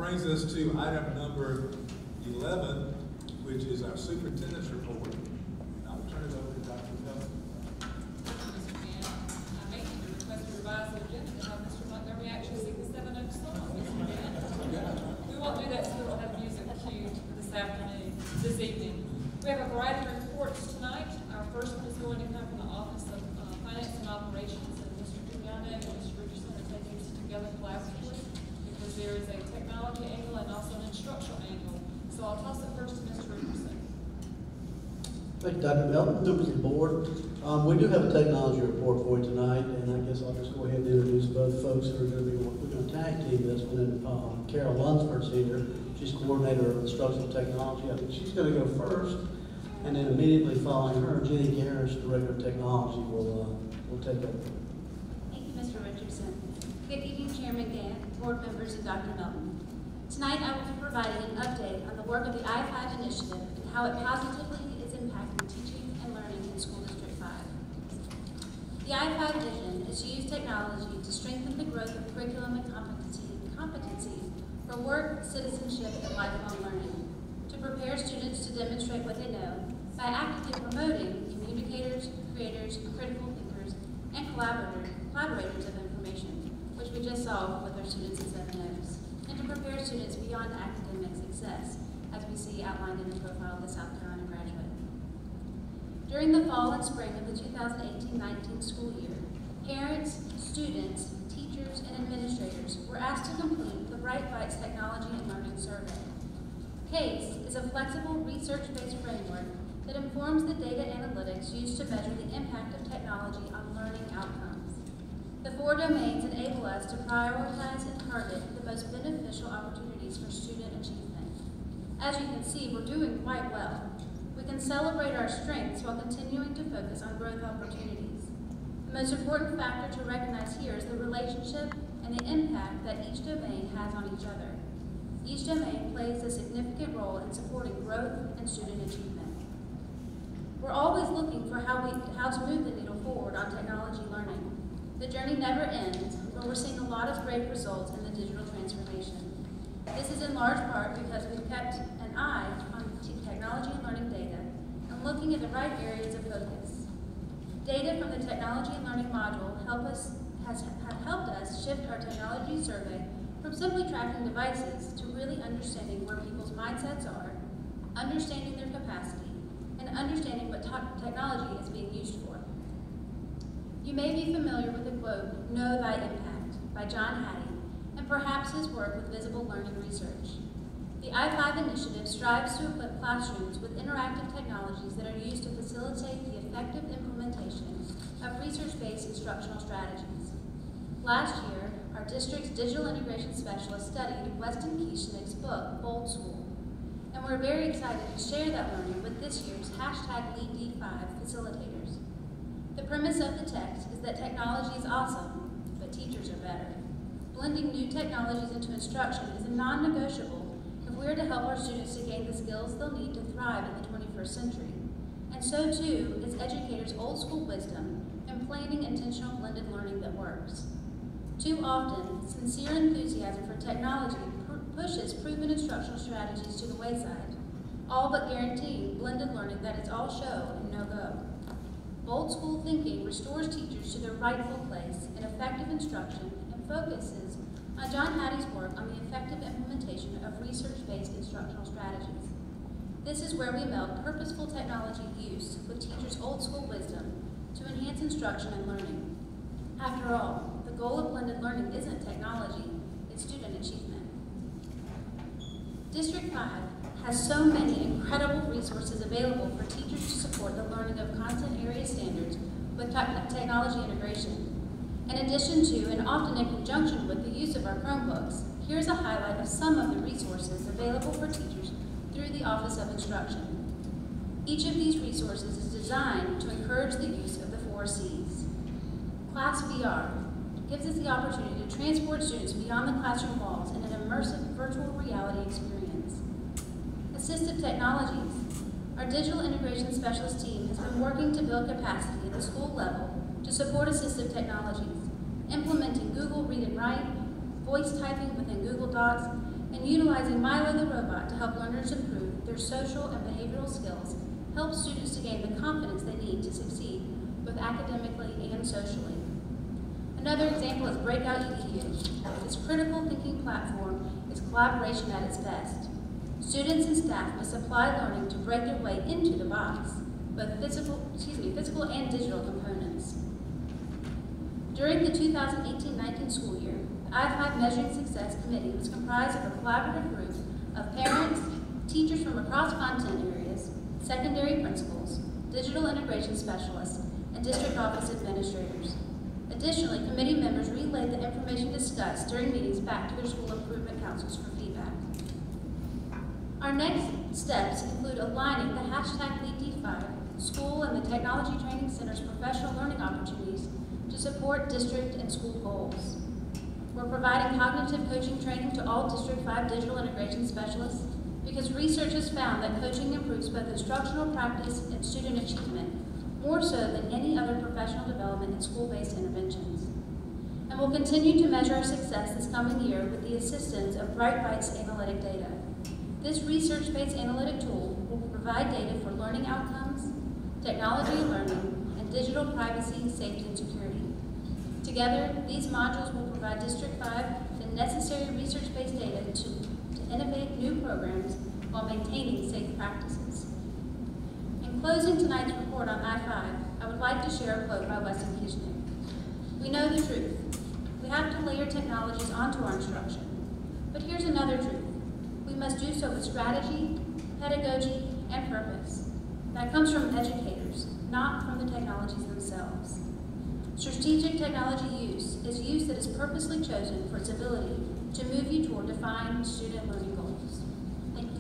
brings us to item number 11, which is our superintendent's report. And I'll turn it over to Dr. Miller. Mr. Mann, I make the request to revise the agenda to have Mr. Montgomery actually sing the 7 Oaks song, Mr. Mann. We won't do that, so we don't have music cued this evening. We have a variety of reports tonight. Our first one is going to come from the Office of Finance and Operations, and Mr. Giuliano and Mr. Richardson are taking this together collaboratively because there is a technology angle and also an instructional angle. So I'll toss it first to Mr. Richardson. Thank you, Dr. Melton, members of the board. We do have a technology report for you tonight, and I guess I'll just go ahead and introduce both folks who are going to be we're going to tag team this one. And Carol Lunsford's here. She's coordinator of instructional technology. I think she's going to go first, and then immediately following her, Jenny Garris, director of technology, will take over. Thank you, Mr. Richardson. Good evening, Chairman Gant, board members, and Dr. Melton. Tonight, I will be providing an update on the work of the I-5 initiative and how it positively is impacting teaching and learning in School District 5. The I-5 vision is to use technology to strengthen the growth of curriculum and competencies for work, citizenship, and lifelong learning, to prepare students to demonstrate what they know by actively promoting communicators, creators, critical thinkers, and collaborators of information, which we just saw with our students at 7 Oaks, and to prepare students beyond academic success, as we see outlined in the profile of the South Carolina graduate. During the fall and spring of the 2018-19 school year, parents, students, teachers, and administrators were asked to complete the Bright Bites Technology and Learning Survey. CASE is a flexible, research-based framework that informs the data analytics used to measure the impact of technology on learning outcomes. The 4 domains enable us to prioritize and target the most beneficial opportunities for student achievement. As you can see, we're doing quite well. We can celebrate our strengths while continuing to focus on growth opportunities. The most important factor to recognize here is the relationship and the impact that each domain has on each other. Each domain plays a significant role in supporting growth and student achievement. We're always looking for how to move the needle forward on technology learning. The journey never ends, but we're seeing a lot of great results in the digital transformation. This is in large part because we've kept an eye on technology and learning data and looking at the right areas of focus. Data from the technology and learning module has helped us shift our technology survey from simply tracking devices to really understanding where people's mindsets are, understanding their capacity, and understanding what technology is being used for. You may be familiar with the quote, "Know thy impact," by John Hattie, and perhaps his work with visible learning research. The I-5 initiative strives to equip classrooms with interactive technologies that are used to facilitate the effective implementation of research-based instructional strategies. Last year, our district's digital integration specialist studied Weston Kieschnick's book, Bold School, and we're very excited to share that learning with this year's #LeadD5 facilitators. The premise of the text is that technology is awesome, but teachers are better. Blending new technologies into instruction is a non-negotiable if we are to help our students to gain the skills they'll need to thrive in the 21st century. And so too is educators' old school wisdom in planning intentional blended learning that works. Too often, sincere enthusiasm for technology pushes proven instructional strategies to the wayside, all but guaranteeing blended learning that is all show and no go. Bold school thinking restores teachers to their rightful place in effective instruction and focuses on John Hattie's work on the effective implementation of research-based instructional strategies. This is where we meld purposeful technology use with teachers' old school wisdom to enhance instruction and learning. After all, the goal of blended learning isn't technology, it's student achievement. District 5 has so many incredible resources available for teachers to support the learning of content area standards with technology integration. In addition to, and often in conjunction with, the use of our Chromebooks, here's a highlight of some of the resources available for teachers through the Office of Instruction. Each of these resources is designed to encourage the use of the 4 C's. Class VR gives us the opportunity to transport students beyond the classroom walls in an immersive virtual reality experience. Assistive technologies. Our digital integration specialist team has been working to build capacity at the school level to support assistive technologies, implementing Google Read and Write, voice typing within Google Docs, and and utilizing Milo the robot to help learners improve their social and behavioral skills helps students to gain the confidence they need to succeed, both academically and socially. Another example is Breakout EDU. This critical thinking platform is collaboration at its best. Students and staff must apply learning to break their way into the box, both physical and digital components. During the 2018-19 school year, the I-5 Measuring Success Committee was comprised of a collaborative group of parents, teachers from across content areas, secondary principals, digital integration specialists, and district office administrators. Additionally, committee members relayed the information discussed during meetings back to their school improvement councils for feedback. Our next steps include aligning the hashtag LeadD5 school and the Technology Training Center's professional learning opportunities to support district and school goals. We're providing cognitive coaching training to all District 5 digital integration specialists because research has found that coaching improves both instructional practice and student achievement, more so than any other professional development in school-based interventions. And we'll continue to measure our success this coming year with the assistance of BrightBytes analytic data. This research-based analytic tool will provide data for learning outcomes, technology and learning, and digital privacy, safety, and security. Together, these modules will provide District 5 the necessary research-based data to innovate new programs while maintaining safe practices. In closing tonight's report on I-5, I would like to share a quote by Weston Kishner. We know the truth. We have to layer technologies onto our instruction. But here's another truth. We must do so with strategy, pedagogy, and purpose. That comes from educators, not from the technologies themselves. Strategic technology use is use that is purposely chosen for its ability to move you toward defined student learning goals. Thank you.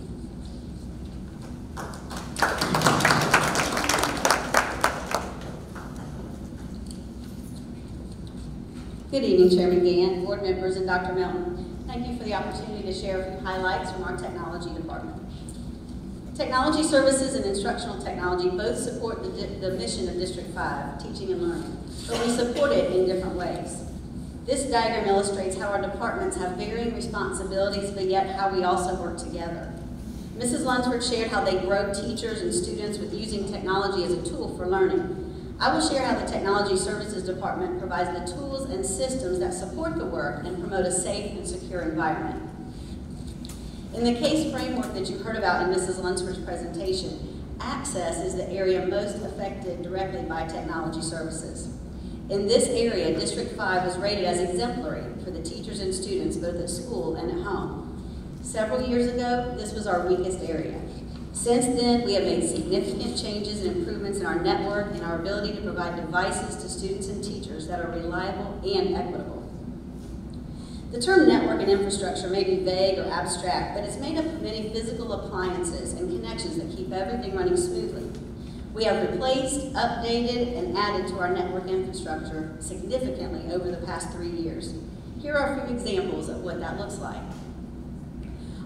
Good evening, Chairman Gann, board members, and Dr. Melton. Thank you for the opportunity to share a few highlights from our technology department. Technology services and instructional technology both support the mission of District 5, teaching and learning, but we support it in different ways. This diagram illustrates how our departments have varying responsibilities, but yet how we also work together. Mrs. Lunsford shared how they grow teachers and students with using technology as a tool for learning. I will share how the Technology Services Department provides the tools and systems that support the work and promote a safe and secure environment. In the case framework that you heard about in Mrs. Lunsford's presentation, access is the area most affected directly by technology services. In this area, District 5 was rated as exemplary for the teachers and students both at school and at home. Several years ago, this was our weakest area. Since then, we have made significant changes and improvements in our network and our ability to provide devices to students and teachers that are reliable and equitable. The term network and infrastructure may be vague or abstract, but it's made up of many physical appliances and connections that keep everything running smoothly. We have replaced, updated, and added to our network infrastructure significantly over the past 3 years. Here are a few examples of what that looks like.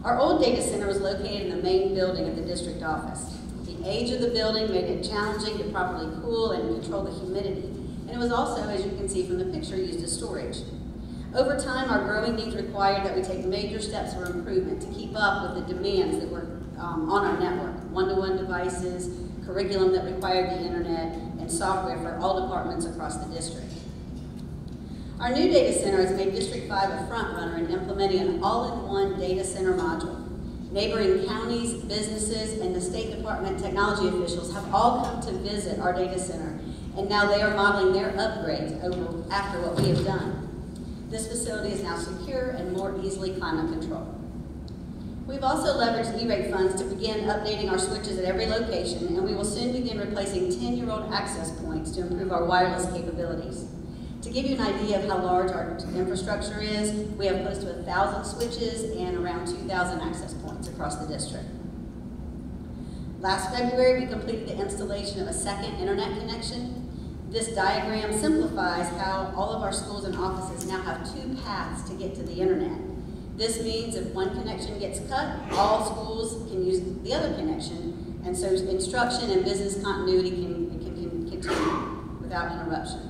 Our old data center was located in the main building of the district office. The age of the building made it challenging to properly cool and control the humidity, and it was also, as you can see from the picture, used as storage. Over time, our growing needs required that we take major steps for improvement to keep up with the demands that were on our network, one-to-one devices, curriculum that required the internet, and software for all departments across the district. Our new data center has made District 5 a front runner in implementing an all-in-one data center module. Neighboring counties, businesses, and the State Department technology officials have all come to visit our data center, and now they are modeling their upgrades after what we have done. This facility is now secure and more easily climate controlled. We've also leveraged E-rate funds to begin updating our switches at every location, and we will soon begin replacing 10-year-old access points to improve our wireless capabilities. To give you an idea of how large our infrastructure is, we have close to 1,000 switches and around 2,000 access points across the district. Last February, we completed the installation of a second internet connection. This diagram simplifies how all of our schools and offices now have 2 paths to get to the internet. This means if one connection gets cut, all schools can use the other connection, and so instruction and business continuity can continue without interruption.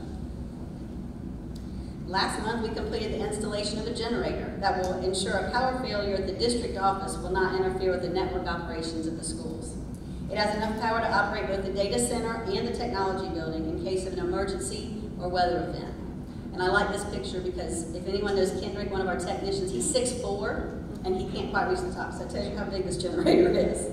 Last month, we completed the installation of a generator that will ensure a power failure at the district office will not interfere with the network operations of the schools. It has enough power to operate both the data center and the technology building in case of an emergency or weather event. And I like this picture because if anyone knows Kendrick, one of our technicians, he's 6'4", and he can't quite reach the top, so that tells you how big this generator is.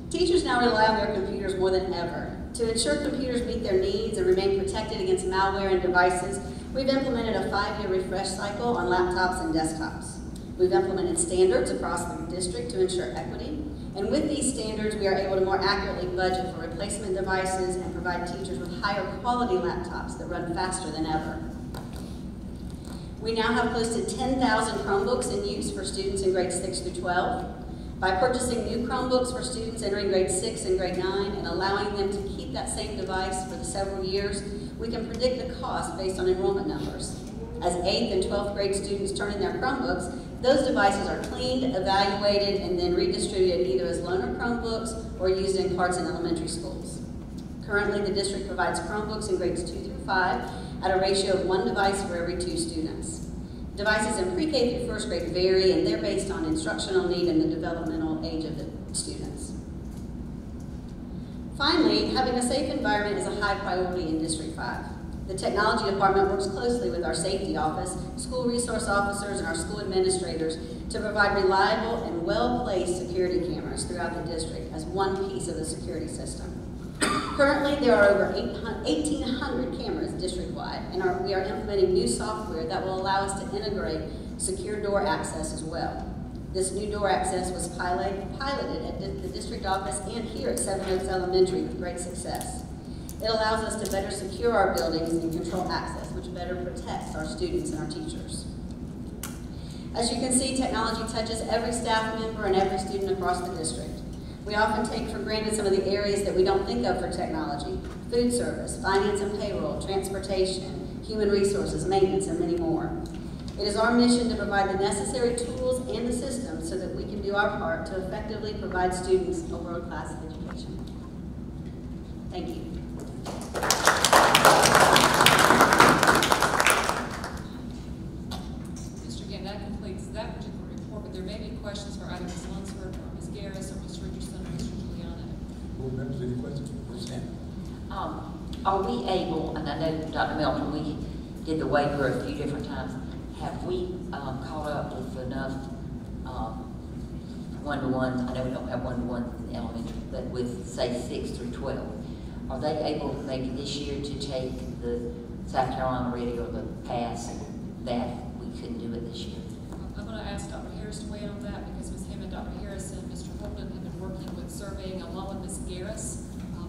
Teachers now rely on their computers more than ever. To ensure computers meet their needs and remain protected against malware and devices, we've implemented a 5-year refresh cycle on laptops and desktops. We've implemented standards across the district to ensure equity, and with these standards, we are able to more accurately budget for replacement devices and provide teachers with higher quality laptops that run faster than ever. We now have close to 10,000 Chromebooks in use for students in grades 6 through 12. By purchasing new Chromebooks for students entering grade 6 and grade 9 and allowing them to keep that same device for the several years, we can predict the cost based on enrollment numbers. As 8th and 12th grade students turn in their Chromebooks, those devices are cleaned, evaluated, and then redistributed either as loaner Chromebooks or used in parts in elementary schools. Currently, the district provides Chromebooks in grades 2 through 5 at a ratio of 1 device for every 2 students. Devices in pre-K through 1st grade vary, and they're based on instructional need and the developmental age of the students. Finally, having a safe environment is a high priority in District 5. The technology department works closely with our safety office, school resource officers, and our school administrators to provide reliable and well-placed security cameras throughout the district as one piece of the security system. Currently, there are over 1,800 cameras district-wide, and we are implementing new software that will allow us to integrate secure door access as well. This new door access was piloted at the district office and here at Seven Oaks Elementary with great success. It allows us to better secure our buildings and control access, which better protects our students and our teachers. As you can see, technology touches every staff member and every student across the district. We often take for granted some of the areas that we don't think of for technology: food service, finance and payroll, transportation, human resources, maintenance, and many more. It is our mission to provide the necessary tools and the systems so that we can do our part to effectively provide students a world-class education. Thank you. Mr. Gann, that completes that particular report, but there may be questions for either Ms. Lunsford or Ms. Garris or Mr. Richardson or Mr. Giuliano. Board members, any questions? Ms. Hammond. Are we able, and I know Dr. Melton, we did the waiver a few different times, have we caught up with enough one-to-ones? I know we don't have one-to-ones in elementary, but with, say, 6 through 12, are they able maybe this year to take the South Carolina ready or the pass that we couldn't do it this year? I'm going to ask Dr. Harris to weigh in on that because Ms. Hammond, Dr. Harris, and Mr. Holden have been working with surveying along with Ms. Garris,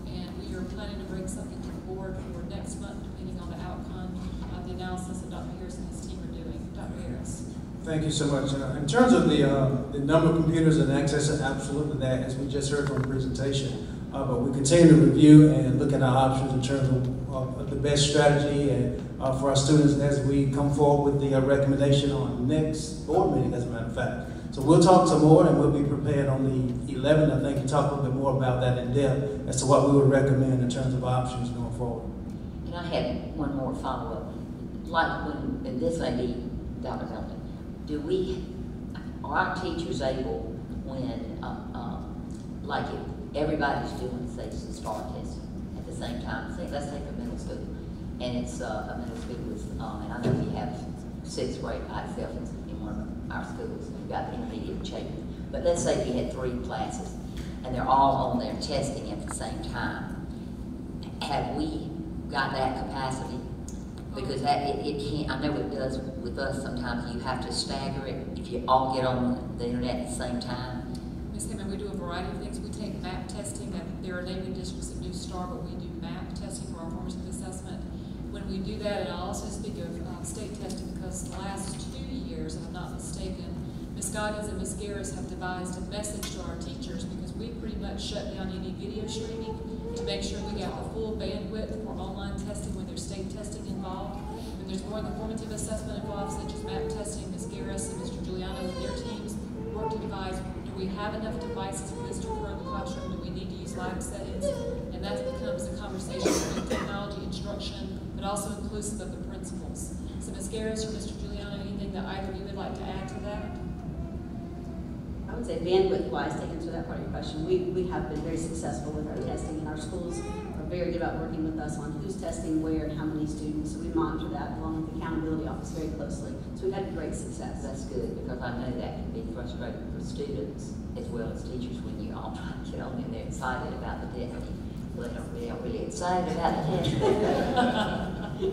and we are planning to bring something to the board for next month, depending on the outcome of the analysis that Dr. Harris and his team are doing. Dr. Harris. Thank you so much. In terms of the number of computers and access, absolutely that, as we just heard from the presentation. But we continue to review and look at our options in terms of the best strategy and for our students as we come forward with the recommendation on next board meeting, as a matter of fact. So we'll talk some more and we'll be prepared on the 11th, I think, to talk a little bit more about that in depth as to what we would recommend in terms of options going forward. And I had one more follow-up. Like when, and this may be Dr. Melton, are our teachers able when, like if everybody's doing, say, some STAR testing at the same time, say, let's take a middle school, and it's a middle school with, and I know we have 6th grade myself in one of our schools, we've got the intermediate shaping, but let's say we had 3 classes, and they're all on there testing at the same time. Have we got that capacity? Because that, it can't, I know it does with us sometimes, you have to stagger it if you all get on the internet at the same time. Ms. Hammond, we do a variety of things. We take MAP testing. There are naming districts that do STAR, but we do MAP testing for our formative assessment. When we do that, and I'll also speak of state testing because the last 2 years, if I'm not mistaken, Ms. Goggins and Ms. Garris have devised a message to our teachers because we pretty much shut down any video streaming to make sure we got the full bandwidth for online testing when there's state testing involved. When there's more than formative assessment involved, such as MAP testing, Ms. Garris and Mr. Giuliano with their teams work to devise, do we have enough devices for this to occur in the classroom? Do we need to use live settings? And that becomes a conversation between technology instruction, but but also inclusive of the principals. So Ms. Garris or Mr. Giuliano, anything that either of you would like to add to that? I would say bandwidth-wise, to answer that part of your question, we have been very successful with our testing, and our schools are very good about working with us on who's testing where and how many students. So we monitor that along with the accountability office very closely. So we've had great success. That's good, because I know that can be frustrating for students as well as teachers when you all try to get on and they're excited about the testing. Well, they aren't really excited about the testing,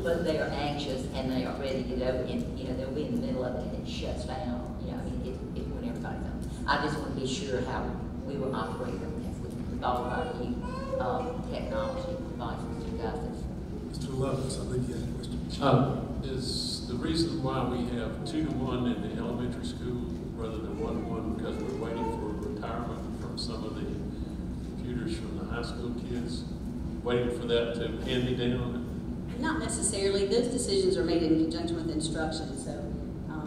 but they are anxious and they are ready to go, and they'll be in the middle of it and it shuts down. I mean, it when everybody's on. I just want to be sure how we were operating with all of our new technology devices you guys have. Mr. Lovelace, I believe you had a question. Is the reason why we have 2-to-1 in the elementary school rather than 1-to-1 because we're waiting for retirement from some of the computers from the high school kids? Waiting for that to hand me down? Not necessarily. Those decisions are made in conjunction with instruction. So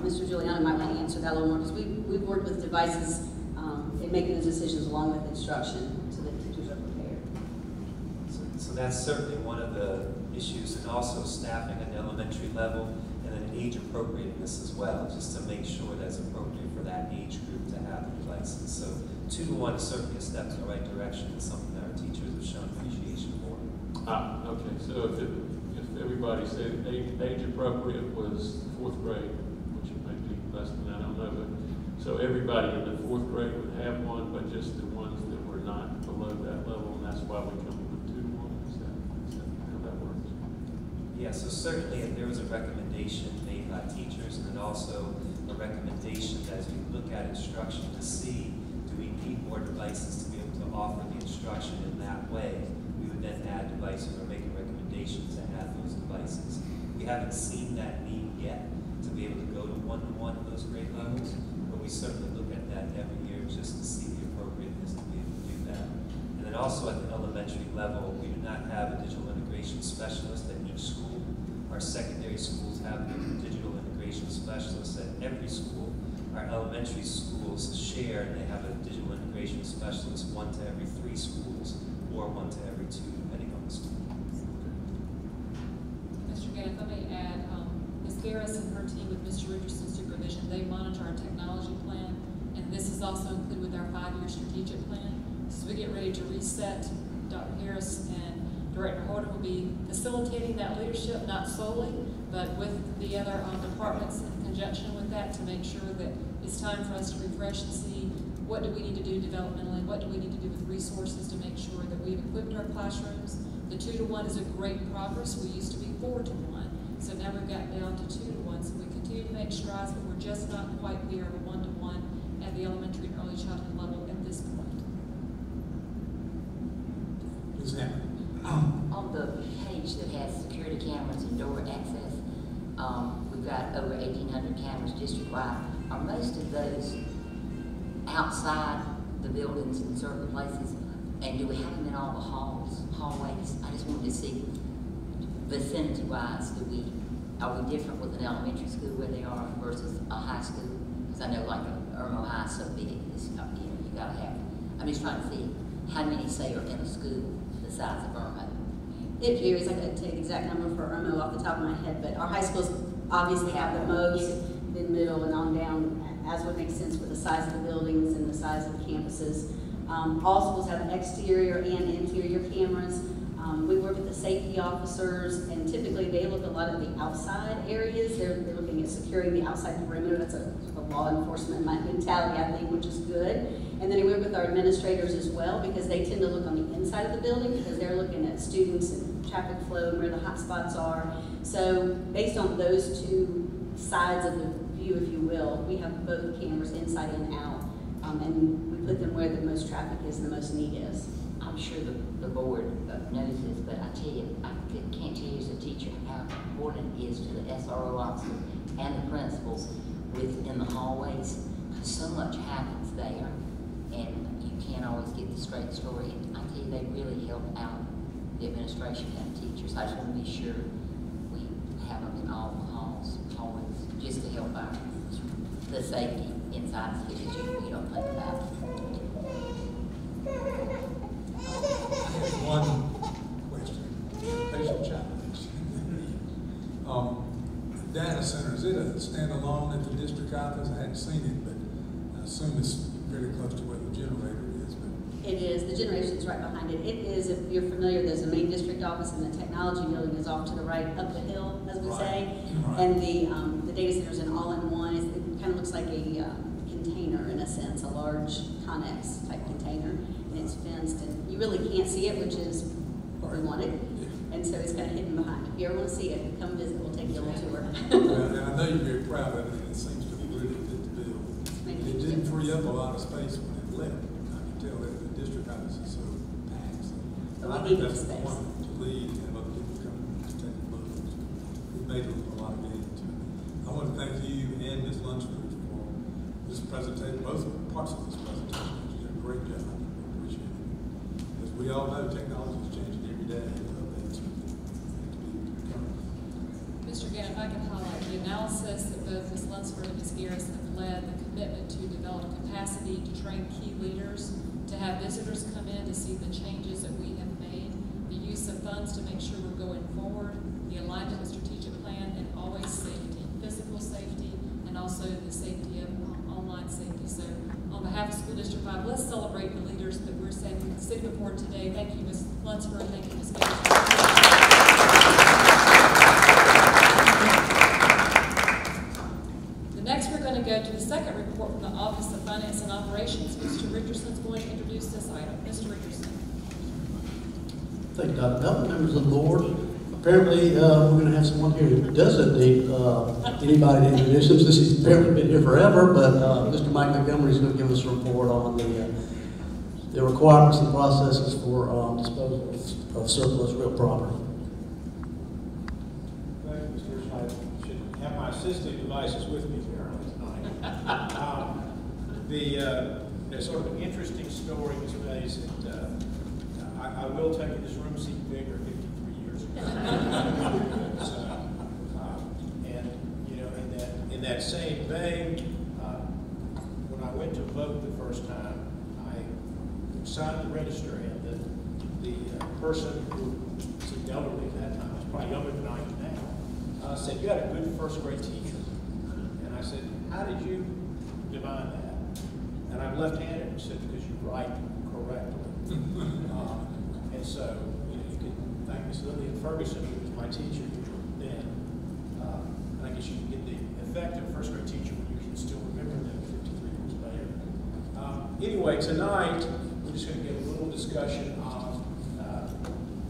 Mr. Giuliano might want to answer that a little more, because we've worked with devices in making the decisions along with instruction so that teachers are prepared. So that's certainly one of the issues, and also staffing at the elementary level, and then age appropriateness as well, just to make sure that's appropriate for that age group to have the devices. So 2-to-1 is certainly a step in the right direction, and something that our teachers have shown appreciation for. Okay, so if everybody said age appropriate was 4th grade, which it may be less than that, I don't know, but so everybody in the 4th grade would have one, but just the ones that were not below that level, and that's why we come with 2-to-1. Is that how that works? Yeah, so certainly there was a recommendation made by teachers, and then also a recommendation that as we look at instruction to see, do we need more devices to be able to offer the instruction in that way, we would then add devices or make a recommendation to add those devices. We haven't seen that need yet to be able to go to 1-to-1 in those grade levels, but we certainly look at that every year just to see the appropriateness to be able to do that. And then also at the elementary level, we do not have a digital integration specialist at each school. Our secondary schools have their digital integration specialists at every school. Our elementary schools share, and they have a digital integration specialist, 1 to every 3 schools, or 1 to every 2, depending on the school. Mr. Gann, if I may add, Ms. Garris and her team with Mr. Richardson's supervision, they monitor our technology plan, and this is also included with our 5-year strategic plan. So as we get ready to reset, Dr. Harris and Director Horton will be facilitating that leadership, not solely, but with the other departments in conjunction with that, to make sure that it's time for us to refresh and see what do we need to do developmentally, what do we need to do with resources to make sure that we've equipped our classrooms. The 2-to-1 is a great progress. We used to be 4-to-1, so now we've got down to 2-to-1. So we continue to make strides, but we're just not quite there at 1-to-1 at the elementary and early childhood level at this point. Ms. Hammond. On the page that has security cameras and door access, we've got over 1,800 cameras district-wide. Are most of those outside the buildings in certain places? And do we have them in all the hallways? I just wanted to see vicinity-wise, are we different with an elementary school where they are versus a high school? Because I know like Irmo High is so big, it's, you gotta have. I'm just trying to see how many say are in a school the size of Irmo. It varies. I couldn't tell you the exact number for Irmo off the top of my head, but our high schools obviously have the most, then middle and on down, as would make sense with the size of the buildings and the size of the campuses. All schools have exterior and interior cameras. We work with the safety officers, and typically they look a lot at the outside areas. They're looking at securing the outside perimeter. That's a law enforcement mentality, I think, which is good. And then we work with our administrators as well, because they tend to look on the inside of the building, because they're looking at students and traffic flow and where the hot spots are. So based on those 2 sides of the view, if you will, we have both cameras inside and out, and we put them where the most traffic is and the most need is. I'm sure the board knows this, but I tell you, I can't tell you as a teacher how important it is to the SRO officer and the principals within the hallways. So much happens there, and you can't always get the straight story. And I tell you, they really help out the administration and teachers. I just want to be sure we have them in all the hallways, just to help the safety inside, because you don't think about it. One question. Patient challenge. copies. I hadn't seen it, but I assume it's very close to where the generator is. But It is, the generation's right behind it. It is, if you're familiar, there's a main district office and the technology building is off to the right, up the hill, as we say. Right. And the data center's an all-in-one. It kind of looks like a container in a sense, a large Connex type container. And it's fenced and you really can't see it, which is what we wanted. And so it's kind of hidden behind. If you ever want to see it, come visit. We'll take you a little tour. well, and I know you're very proud of it, and it seems to be really fit to build. It didn't free up a lot of space when it left. I can tell that the district office is so packed. So But we I think need that's space. one to lead and have other people come and take a look. It made a lot of gain to it. I want to thank you and Ms. Lunsford for this presentation, both parts of this presentation. You did a great job. I appreciate it. As we all know, technology is changing every day. Mr. Gann, if I can highlight the analysis that both Ms. Lunsford and Ms. Garris have led, the commitment to develop capacity to train key leaders, to have visitors come in to see the changes that we have made, the use of funds to make sure we're going forward, the alignment with strategic plan, and always safety, physical safety, and also the safety of online safety. So on behalf of School District 5, let's celebrate the leaders that we're sitting before today. Thank you, Ms. Lunsford. Thank you, Ms. Garris. Next, we're going to go to the second report from the Office of Finance and Operations. Mr. Richardson's going to introduce this item. Mr. Richardson. Thank you, Dr. Melton, members of the board. Apparently, we're going to have someone here who doesn't need anybody to introduce him, since he's apparently been here forever, but Mr. Mike Montgomery is going to give us a report on the requirements and processes for disposal of surplus real property. Thank you, Mr. I should have my assistive devices with me apparently tonight. There's sort of an interesting story, Ms. Mays, that I will tell you this room seemed bigger 53 years ago. So, and you know, in that same vein, when I went to vote the first time, I signed the register, and the person who was elderly at that time, was probably younger than I am now, said, "You had a good first grade teacher." And I said, "How did you divine that?" And I'm left-handed, and said, "Because you write correctly." And so, you know, you can thank Miss Lillian Ferguson, who was my teacher then. And I guess you can get the effect of a first grade teacher when you can still remember them 53 years later. Anyway, tonight, we're just going to get a little discussion of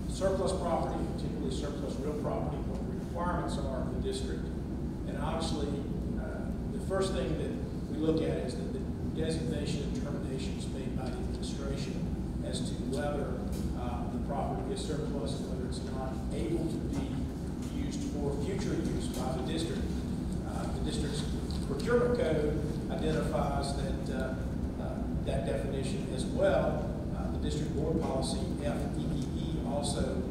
surplus property, particularly surplus real property, what the requirements are of the district. And obviously, the first thing that we look at is that the designation and terminations made by the administration as to whether the property is surplus and whether it's not able to be used for future use by the district. The district's procurement code identifies that definition as well. The district board policy, FEEE, also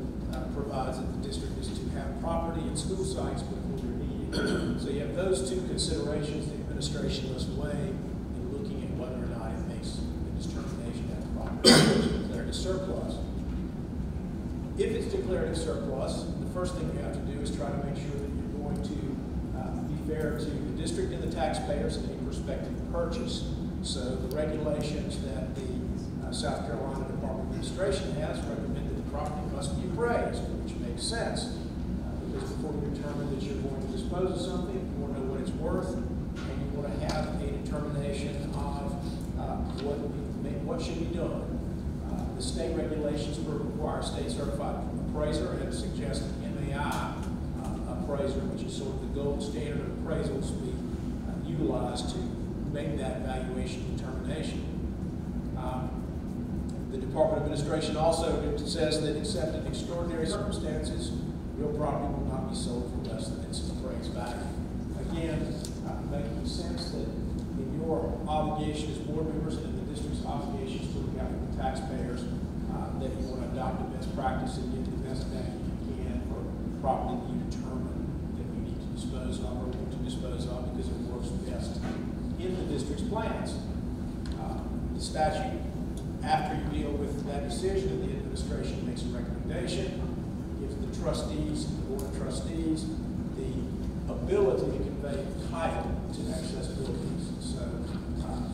provides that the district is to have property and school sites before they're needed. So you have those two considerations the administration must weigh in looking at whether or not it makes the determination that the property is declared as surplus. If it's declared as surplus, the first thing you have to do is try to make sure that you're going to be fair to the district and the taxpayers in any prospective purchase. So the regulations that the South Carolina Department of Administration has recommend that the property must be appraised, which makes sense. Because before you determine that you're going to dispose of something, you want to know what it's worth, and you want to have a determination of what should be done. The state regulations require a state certified appraiser and suggest an MAI appraiser, which is sort of the gold standard of appraisals to be utilized to make that valuation determination. The Department of Administration also says that except in extraordinary circumstances, real property will not be sold for less than its appraised value. Again, making sense that in your obligation as board members and in the district's obligations to look after the taxpayers, that you want to adopt the best practice and get the best value you can for property that you determine that we need to dispose of or want to dispose of because it works best in the district's plans. The statute, after you deal with that decision, the administration makes a recommendation, gives the trustees, the board of trustees, the ability to convey title to access buildings. So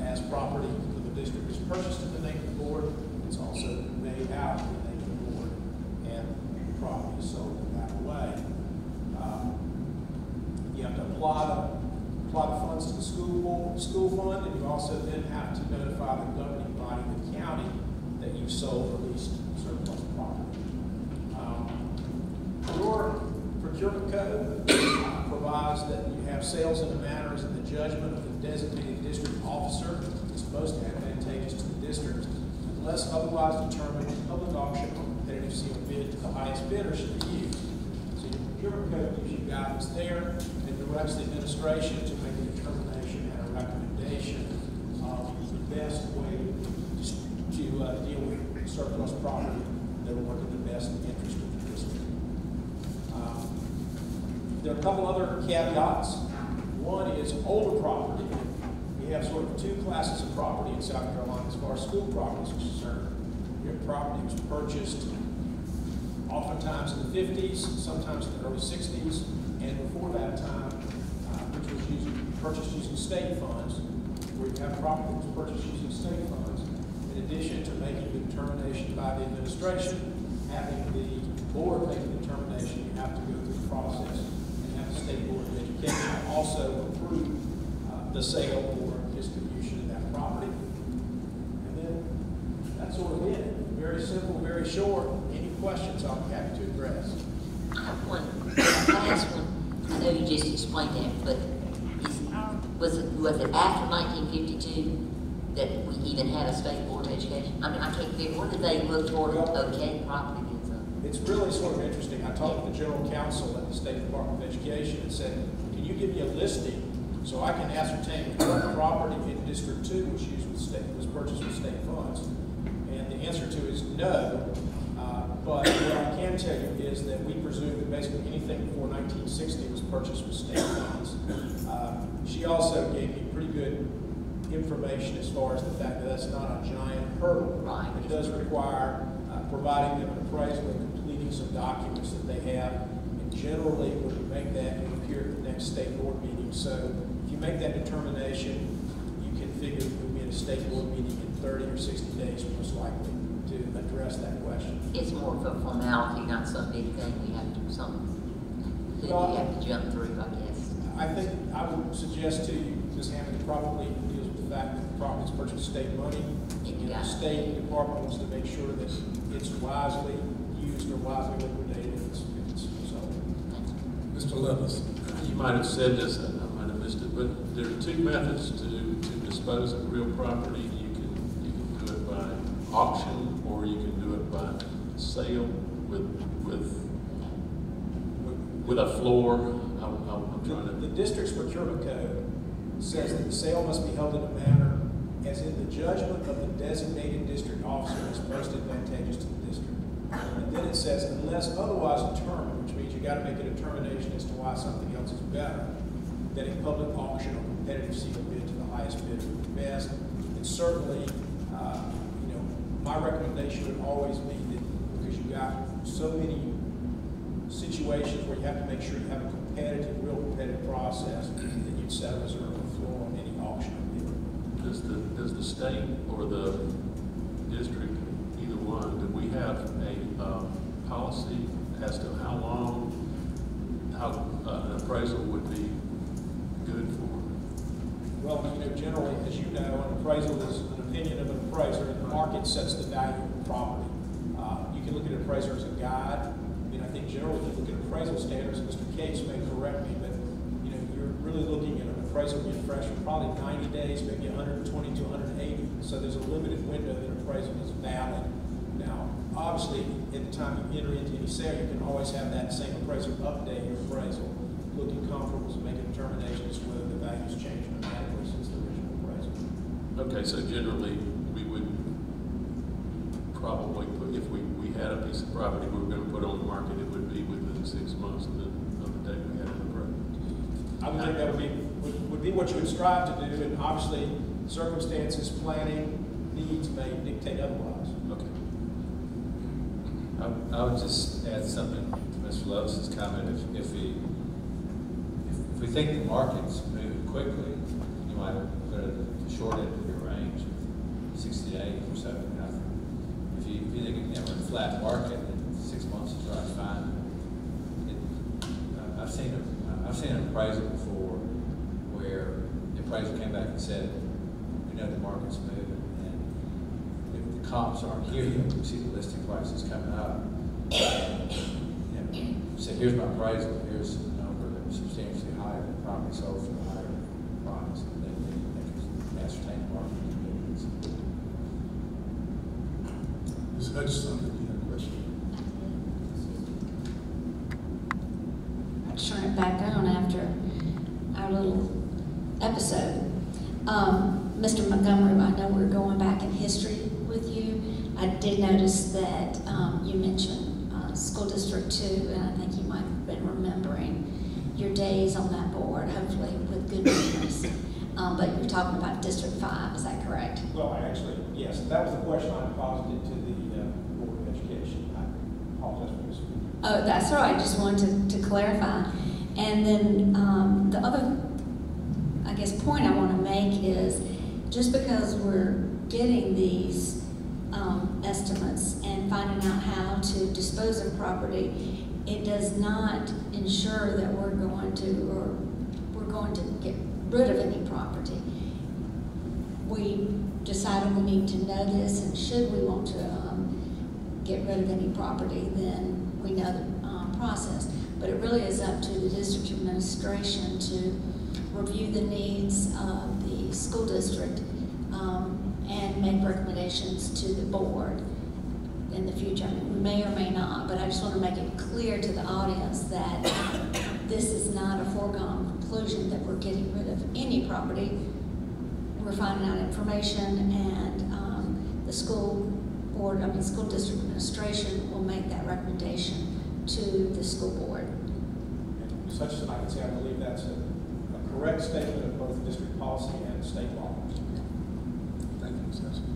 as property of the district is purchased in the name of the board, it's also made out in the name of the board, and the property is sold in that way. You have to apply the funds to the school fund, and you also then have to notify the governing body, the county, that you've sold or leased surplus property. Your procurement code provides that you have sales in a manner as in the judgment of the designated district officer is most advantageous to the district, unless otherwise determined in public auction or competitive sealed bid to the highest bidder should be used. So your procurement code gives you guidance there and directs the administration to make a determination and a recommendation of the best way to deal with surplus property that will work in the best interest of the district. There are a couple other caveats. One is older property. We have sort of two classes of property in South Carolina as far as school property is concerned. We have property that was purchased oftentimes in the 50s, sometimes in the early 60s, and before that time, which was purchased using state funds, where you have property that was purchased using state funds. In addition to making the determination by the administration, having the board make the determination, you have to go through the process and have the State Board of Education also approve the sale or distribution of that property. And then that's sort of it. Very simple, very short. Any questions I'll be happy to address. I have one. Last one. I know you just explained that, but was it after 1952 that we even had a state board of education? I mean, I can't figure, what did they look toward okay property? It's really sort of interesting. I talked to the general counsel at the State Department of Education and said, can you give me a listing so I can ascertain what property in District 2 was purchased with state funds? And the answer to it is no. But what I can tell you is that we presume that basically anything before 1960 was purchased with state funds. She also gave me pretty good information as far as the fact that that's not a giant hurdle. Right. It does require providing them an appraisal and completing some documents that they have. And generally, when you make that, you appear at the next state board meeting. So if you make that determination, you can figure that we'll be at a state board meeting in 30 or 60 days, most likely, to address that question. It's more of a formality, not some big thing we have to we have to jump through, I guess. I think I would suggest to you, Ms. Hammond, probably deals with the fact that the property is purchased state money. And the State Department wants to make sure that it's wisely used or wisely liquidated if it's sold. Mr. Levis. You might have said this, I might have missed it, but there are two methods to dispose of real property. You can do it by auction, or you can do it by sale with a floor. I'm trying to. The district's procurement code says that the sale must be held in a manner as in the judgment of the designated district officer is most advantageous to the district. And then it says, unless otherwise determined, which means you got to make a determination as to why something else is better, that a public auction or competitive sealed bid to the highest bidder would be best. And certainly, my recommendation would always be that because you've got so many situations where you have to make sure you have a real competitive process, that you'd set a reserve floor on any auction. Does the state or the district, either one, do we have a policy as to how long an appraisal would be good for? Well, generally, as you know, an appraisal is an opinion of an appraiser, and the market sets the value of the property. You can look at an appraiser as a guide. I think generally, if you look at appraisal standards, Mr. Cates may correct me, but you're really looking at an appraisal being fresh for probably 90 days, maybe 120 to 180. So there's a limited window that appraisal is valid. Now, obviously, at the time you enter into any sale, you can always have that same appraiser update your appraisal, looking comfortable to make a determination as to whether the value's changed dramatically since the original appraisal. Okay, so generally, we would probably put, if we had a piece of property we were going to put on the market, it would be within 6 months of the day we had it approved. I would think that would be what you would strive to do, and obviously circumstances, planning, needs may dictate otherwise. Okay. I would just add something to Mr. Levis's comment. If we think the market's moving quickly, you might have put it at the short end of your range, 60 days or so. If you think we're in a flat market, then 6 months is right fine. I've seen an appraisal before where the appraiser came back and said, we know the market's moving, and if the comps aren't here yet, we see the listing prices coming up. Said, here's my appraisal, here's a number that was substantially higher than property sold for a higher price. And they can ascertain the market conditions. Ms. Hutchinson, you have a question? I'll turn it back on after our little episode. Mr. Montgomery, I know we're going back in history with you. I did notice that you mentioned School District 2, and I think you might have been remembering your days on that board, hopefully with good memories. But you're talking about District 5, is that correct? Well, actually, yes, that was the question I posited to the Board of Education. I apologize for this. Oh, that's all right. I just wanted to clarify. And then the other, I guess, point I want to make is just because we're getting these estimates and finding out how to dispose of property, it does not ensure that we're going to get rid of any property. We decided we need to know this, and should we want to get rid of any property, then we know the process. But it really is up to the district administration to review the needs of the school district and make recommendations to the board in the future. I mean, we may or may not, but I just want to make it clear to the audience that this is not a foregone conclusion that we're getting rid of any property. We're finding out information, and the school district administration will make that recommendation to the school board. Ms. Hutchinson, I can say I believe that's a correct statement of both district policy and state law. Thank you, Ms. Hutchinson.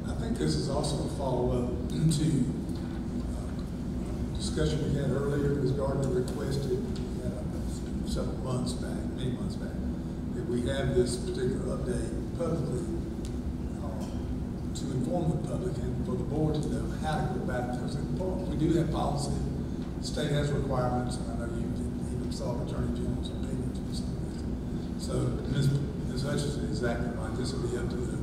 I think this is also a follow-up to discussion we had earlier. Ms. Gardner requested several months back, many months back, that we have this particular update publicly to inform the public and for the board to know how to go about it. Because we do have policy, the state has requirements, and I know you even saw Attorney General's opinions on some of this. So Ms. Hutchinson is exactly right. This will be up to the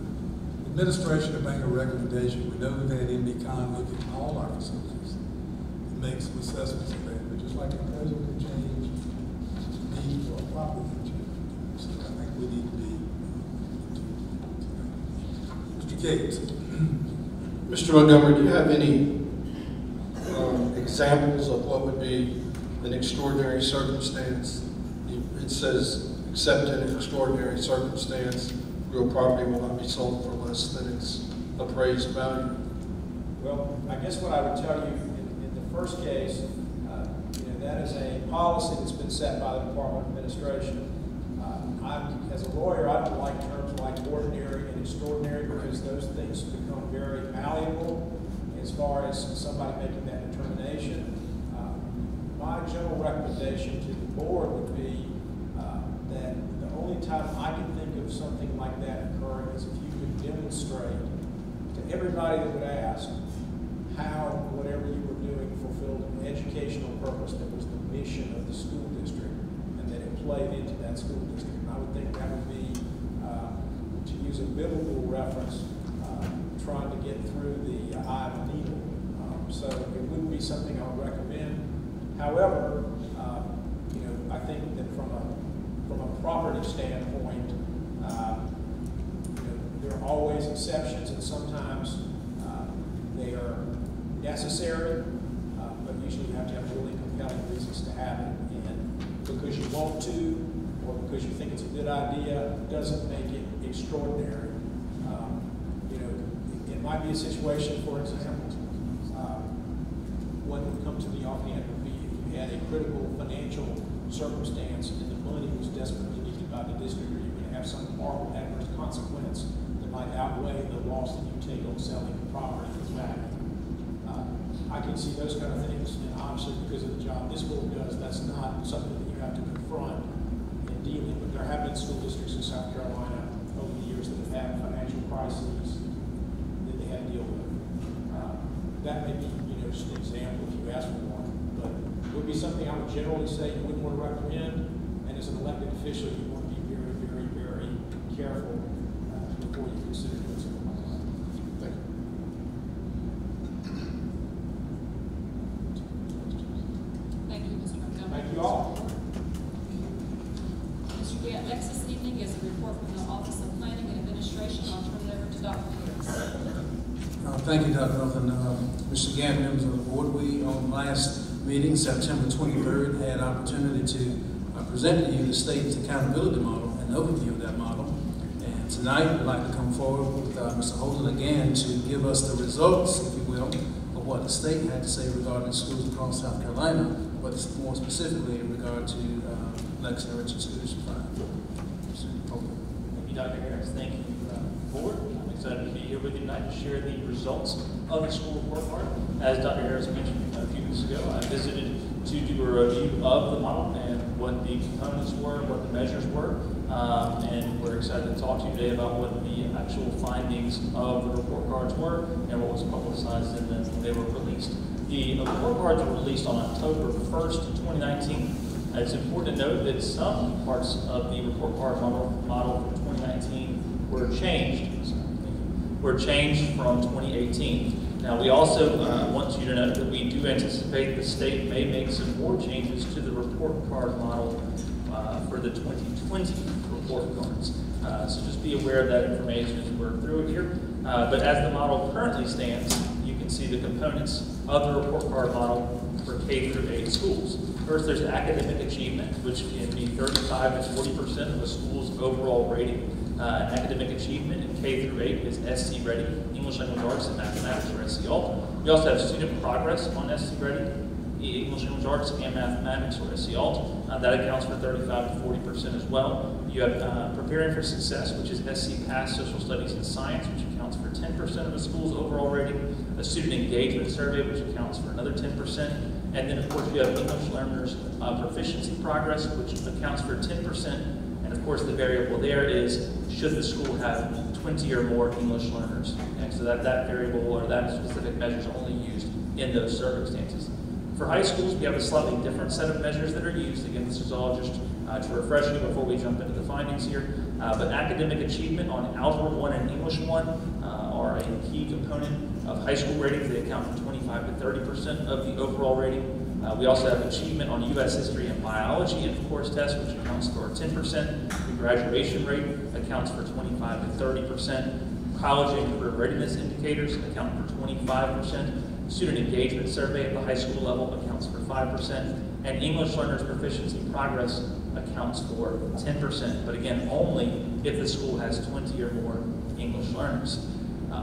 administration to make a recommendation. We know we've had MBCon look at all our facilities and make some assessments of that. But just like the president can change, the need for a property can change. So I think we need to be Mr. Gates. Mr. Montgomery, do you have any examples of what would be an extraordinary circumstance? It says, except in an extraordinary circumstance, real property will not be sold for less than its appraised value. Well, I guess what I would tell you in the first case, that is a policy that's been set by the Department of Administration. As a lawyer, I don't like terms like ordinary and extraordinary because those things become very malleable as far as somebody making that determination. My general recommendation to the board would be that the only time I can think of something like that occurring is if you could demonstrate to everybody that would ask how whatever you were doing fulfilled an educational purpose that was the mission of the school district and that it played into that school district. And I would think that would be, to use a biblical reference, trying to get through the eye of a needle. So it wouldn't be something I would recommend. However, I think that from a property standpoint, there are always exceptions, and sometimes they are necessary, but usually you have to have really compelling reasons to have it. And because you want to, or because you think it's a good idea, doesn't make it extraordinary. It might be a situation, for example, what would come to me offhand would be if you had a critical financial circumstance and the money was desperately needed by the district, or you're going to have some horrible adverse consequence that might outweigh the loss that you take on selling the property that's value. I can see those kind of things, and obviously because of the job this board does, that's not something that you have to confront in dealing with. There have been school districts in South Carolina over the years that have had financial crises that they had to deal with. That may be, just an example if you ask for one, but it would be something I would generally say you wouldn't want to recommend, and as an elected official, you want to be very, very, very careful before you consider doing something like that. Thank you. Thank you, Mr. Montgomery. Thank you all. Mr. Gant, next this evening is a report from the Office of Planning and Administration. I'll turn it over to Dr. Harris. Thank you, Dr. Milton. Mr. Gant, members of the board, we on last meeting, September 23rd, had opportunity to present to you the state's accountability model and overview of that model. And tonight, we'd like to come forward with Mr. Holden again to give us the results, if you will, of what the state had to say regarding schools across South Carolina, but more specifically in regard to Lexington Richard School District 5. Mr. Holden. Thank you, Dr. Harris. Thank you, board. I'm excited to be here with you tonight to share the results of the school report card. As Dr. Harris mentioned a few minutes ago, I visited to do a review of the model and what the components were, what the measures were, and we're excited to talk to you today about what the actual findings of the report cards were and what was publicized in them when they were released. The report cards were released on October 1st, 2019. It's important to note that some parts of the report card model for 2019 were changed from 2018. Now, we also want you to note that we do anticipate the state may make some more changes to the report card model for the 2020 report cards. So just be aware of that information as we work through it here. But as the model currently stands, you can see the components of the report card model for K through 8 schools. First, there's academic achievement, which can be 35 to 40% of a school's overall rating. Academic achievement in K through 8 is SC Ready, English Language Arts, and Mathematics, or SC Alt. We also have student progress on SC Ready, English Language Arts, and Mathematics, or SC Alt. That accounts for 35 to 40% as well. You have Preparing for Success, which is SC Pass, Social Studies, and Science, which accounts for 10% of a school's overall rating. A Student Engagement Survey, which accounts for another 10%. And then, of course, you have English Learners Proficiency Progress, which accounts for 10%. And of course, the variable there is, should the school have 20 or more English learners? Okay, so that variable or that specific measure is only used in those circumstances. For high schools, we have a slightly different set of measures that are used. Again, this is all just to refresh you before we jump into the findings here. But academic achievement on Algebra 1 and English 1 are a key component of high school ratings. They account for 25 to 30% of the overall rating. We also have achievement on U.S. history and biology and course tests, which accounts for 10%. The graduation rate accounts for 25 to 30%. College and career readiness indicators account for 25%. Student engagement survey at the high school level accounts for 5%. And English learners proficiency progress accounts for 10%. But again, only if the school has 20 or more English learners.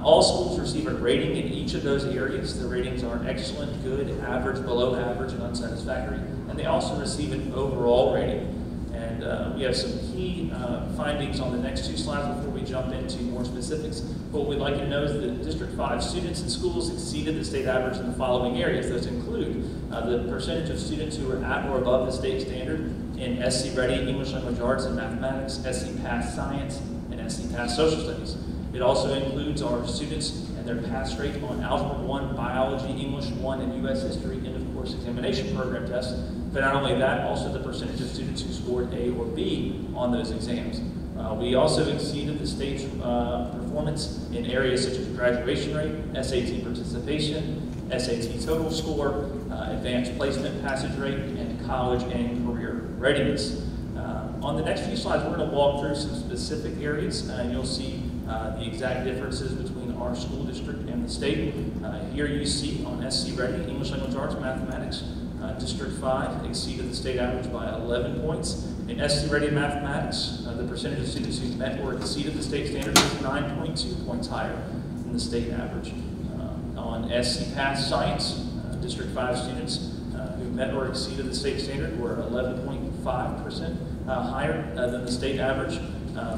All schools receive a rating in each of those areas. The ratings are excellent, good, average, below average, and unsatisfactory. And they also receive an overall rating. And we have some key findings on the next 2 slides before we jump into more specifics. But what we'd like you to know is that District 5 students in schools exceeded the state average in the following areas. Those include the percentage of students who are at or above the state standard in SC Ready, English Language Arts, and Mathematics, SC Pass Science, and SC Pass Social Studies. It also includes our students and their pass rate on Algebra 1, Biology, English 1, and U.S. History end of course examination program tests. But not only that, also the percentage of students who scored A or B on those exams. We also exceeded the state's performance in areas such as graduation rate, SAT participation, SAT total score, advanced placement passage rate, and college and career readiness. On the next few slides, we're going to walk through some specific areas, and you'll see the exact differences between our school district and the state. Here you see on SC Ready, English Language Arts, Mathematics, District 5 exceeded the state average by 11 points. In SC Ready Mathematics, the percentage of students who met or exceeded the state standard is 9.2 points higher than the state average. On SC Pass Science, District 5 students who met or exceeded the state standard were 11.5% higher than the state average.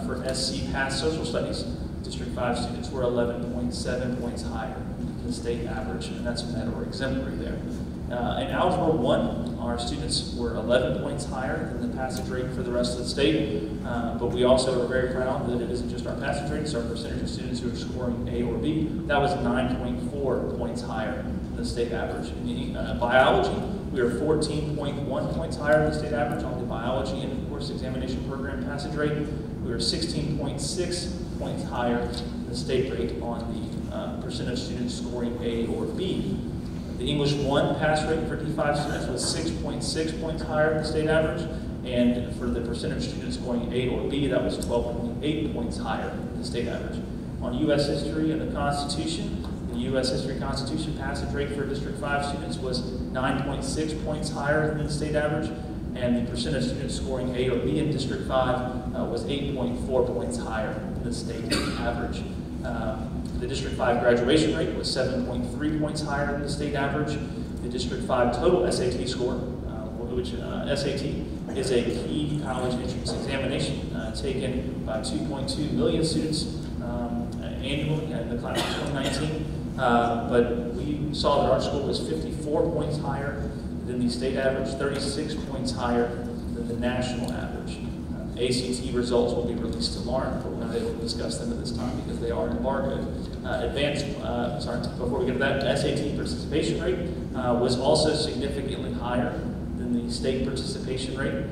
For SC Pass Social Studies, District 5 students were 11.7 points higher than the state average, and that's met or exemplary there. In Algebra 1, our students were 11 points higher than the passage rate for the rest of the state, but we also are very proud that it isn't just our passage rate, it's our percentage of students who are scoring A or B. That was 9.4 points higher than the state average. In biology, we are 14.1 points higher than the state average on the biology and of course examination program passage rate. We are 16.6 points higher than the state rate on the percent of students scoring A or B. The English 1 pass rate for D5 students was 6.6 points higher than the state average, and for the percentage of students scoring A or B, that was 12.8 points higher than the state average. On U.S. history and the Constitution, the U.S. history Constitution passage rate for District 5 students was 9.6 points higher than the state average, and the percent of students scoring A or B in District 5 was 8.4 points higher than the state average. The District 5 graduation rate was 7.3 points higher than the state average. The District 5 total SAT score, which SAT is a key college entrance examination taken by 2.2 million students annually in the class of 2019. But we saw that our school was 54 points higher than the state average, 36 points higher than the national average. ACT results will be released tomorrow, but we're not able to discuss them at this time because they are embargoed. Before we get to that, SAT participation rate was also significantly higher than the state participation rate.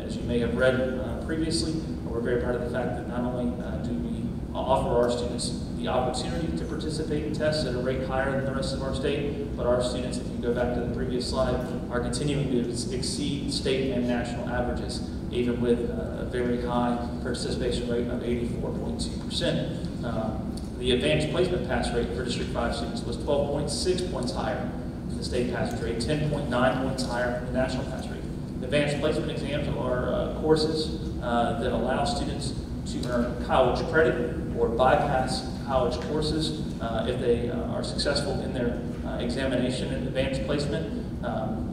As you may have read previously, we're very proud of the fact that not only do we offer our students the opportunity to participate in tests at a rate higher than the rest of our state, but our students, if you go back to the previous slide, are continuing to exceed state and national averages, even with a very high participation rate of 84.2%. The advanced placement pass rate for District 5 students was 12.6 points higher than the state passage rate, 10.9 points higher than the national pass rate. Advanced placement exams are courses that allow students to earn college credit or bypass college courses if they are successful in their examination and advanced placement.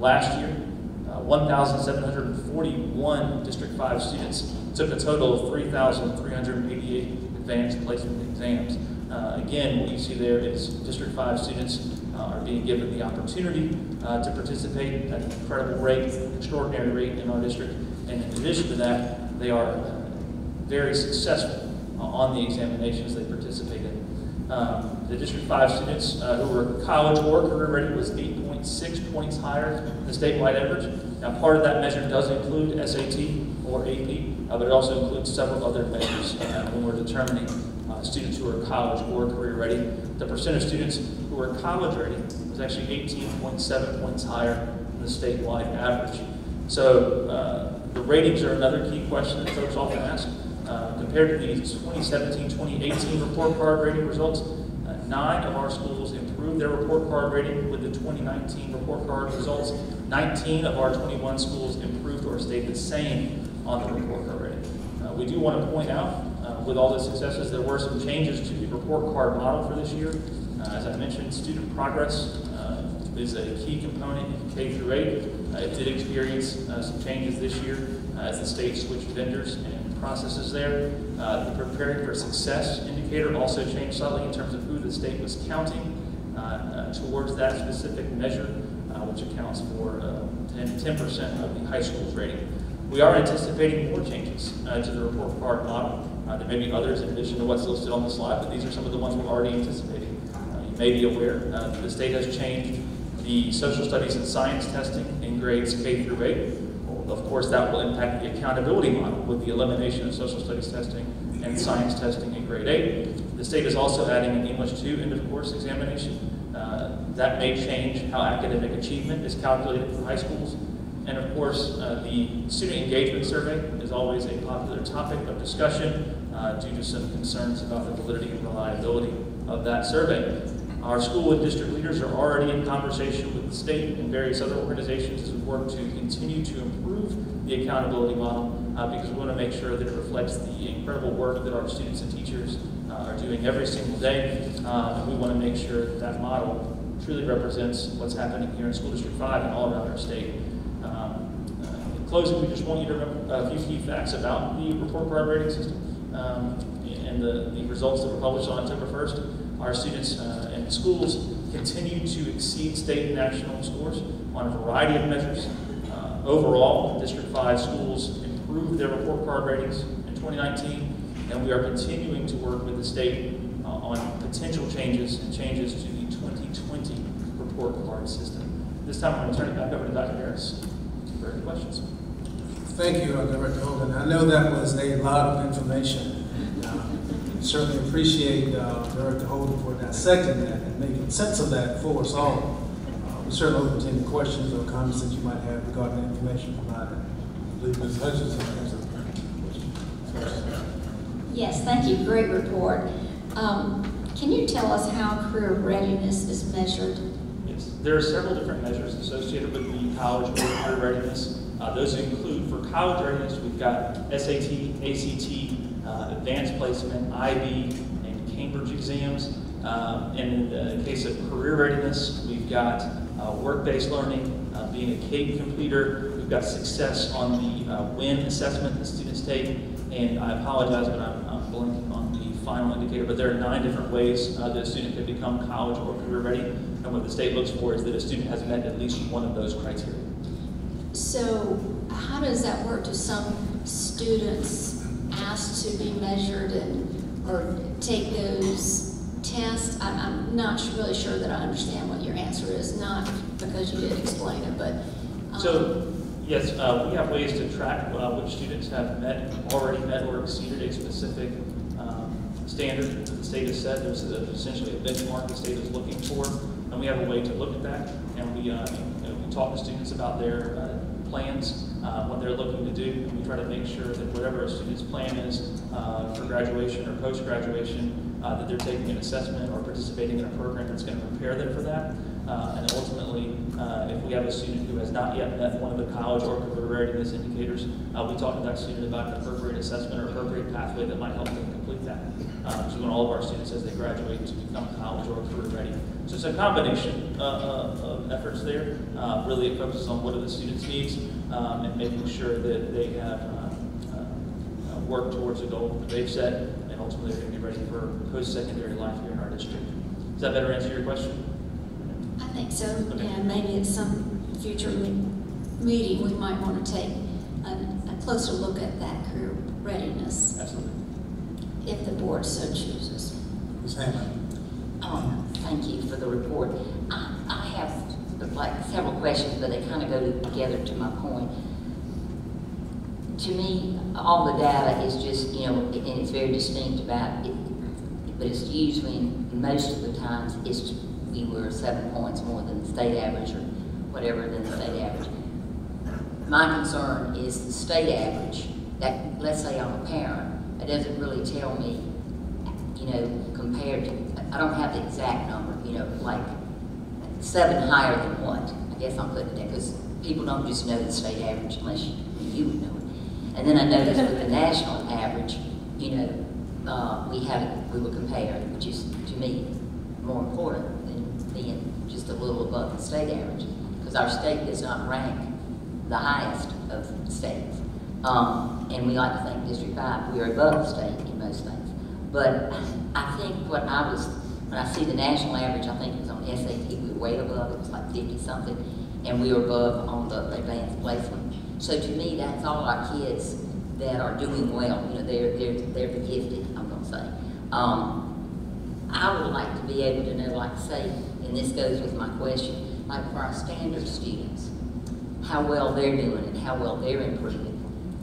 Last year, 1,741 District 5 students took a total of 3,388 advanced placement exams. Again, what you see there is District 5 students are being given the opportunity to participate at an incredible rate, an extraordinary rate in our district. And in addition to that, they are very successful on the examinations they participate in. The District 5 students who were college or career ready was 8.6 points higher than the statewide average. Now, part of that measure does include SAT or AP, but it also includes several other measures when we're determining students who are college or career ready. The percent of students who are college ready was actually 18.7 points higher than the statewide average. So the ratings are another key question that folks often ask. Compared to the 2017-2018 report card rating results, 9 of our schools improved their report card rating with the 2019 report card results. 19 of our 21 schools improved or stayed the same on the report card rating. We do want to point out, with all the successes, there were some changes to the report card model for this year. As I mentioned, student progress is a key component in K through 8. It did experience some changes this year as the state switched vendors and processes there. The preparing for success indicator also changed slightly in terms of who the state was counting towards that specific measure, which accounts for 10% of the high school's rating. We are anticipating more changes to the report card model. There may be others in addition to what's listed on the slide, but these are some of the ones we're already anticipating. You may be aware that the state has changed the social studies and science testing in grades K through 8. Of course, that will impact the accountability model with the elimination of social studies testing and science testing in grade 8. The state is also adding an English 2 end-of-course examination. That may change how academic achievement is calculated for high schools. And of course, the student engagement survey is always a popular topic of discussion due to some concerns about the validity and reliability of that survey. Our school and district leaders are already in conversation with the state and various other organizations as we work to continue to improve the accountability model because we want to make sure that it reflects the incredible work that our students and teachers are doing every single day. And we want to make sure that that model truly represents what's happening here in School District 5 and all around our state. In closing, we just want you to remember a few key facts about the report card rating system and the results that were published on October 1st. Our students and schools continue to exceed state and national scores on a variety of measures. Overall, District 5 schools improved their report card ratings in 2019, and we are continuing to work with the state on potential changes and changes to the 2020 report card system. This time, I'm going to turn it back over to Dr. Harris for any questions. Thank you, Director Holden. I know that was a lot of information. Certainly appreciate Director Holden for dissecting that and making sense of that for us all. We certainly open to any questions or comments that you might have regarding the information provided. I believe Ms. Hutchinson has a question. Yes, thank you. Great report. Can you tell us how career readiness is measured? Yes, there are several different measures associated with the college or career readiness. Those include, for college readiness, we've got SAT, ACT, advanced placement, IB, and Cambridge exams. And in the case of career readiness, we've got work-based learning, being a CAPE completer. We've got success on the WIN assessment that students take. And I apologize, but I'm blanking on the final indicator, but there are 9 different ways that a student can become college or career ready. And what the state looks for is that a student has met at least one of those criteria. So how does that work? Do some students ask to be measured or take those tests? I'm not really sure that I understand what your answer is, not because you did explain it, but... So, yes, we have ways to track which students have already met or exceeded a specific standard that the state has set. There's essentially a benchmark the state is looking for, and we have a way to look at that. And we talk to students about their plans, what they're looking to do, and we try to make sure that whatever a student's plan is for graduation or post-graduation, that they're taking an assessment or participating in a program that's going to prepare them for that. And ultimately, if we have a student who has not yet met one of the college or career readiness indicators, we talk to that student about an appropriate assessment or appropriate pathway that might help them complete that. So when all of our students, as they graduate, to become college or career ready. So it's a combination of efforts there. Really, it focuses on what are the students' needs and making sure that they have worked towards a goal that they've set, and ultimately they're going to be ready for post-secondary life here in our district. Does that better answer your question? I think so, and maybe at some future meeting we might want to take a closer look at that career readiness. Absolutely. If the board so chooses. Ms. Hammond. Thank you for the report. I have like several questions, but they kind of go together to my point. To me, all the data is just, and it's very distinct about it, but it's usually, most of the times, we were 7 points more than the state average or whatever than the state average. My concern is the state average, that, let's say I'm a parent, it doesn't really tell me, compared to, I don't have the exact number, like 7 higher than what? I guess I'm putting that, because people don't just know the state average unless you would know it. And then I noticed with the national average, we were comparing, which is, to me, more important than being just a little above the state average, because our state does not rank the highest of states. And we like to think District 5, we are above the state in most things. But I think when I see the national average, I think it was on SAT, we were way above, it was like 50-something, and we were above on the advanced placement. So to me, that's all our kids that are doing well, they're the gifted, I'm gonna say. I would like to be able to know, like say, and this goes with my question, like for our standard students, how well they're doing and how well they're improving.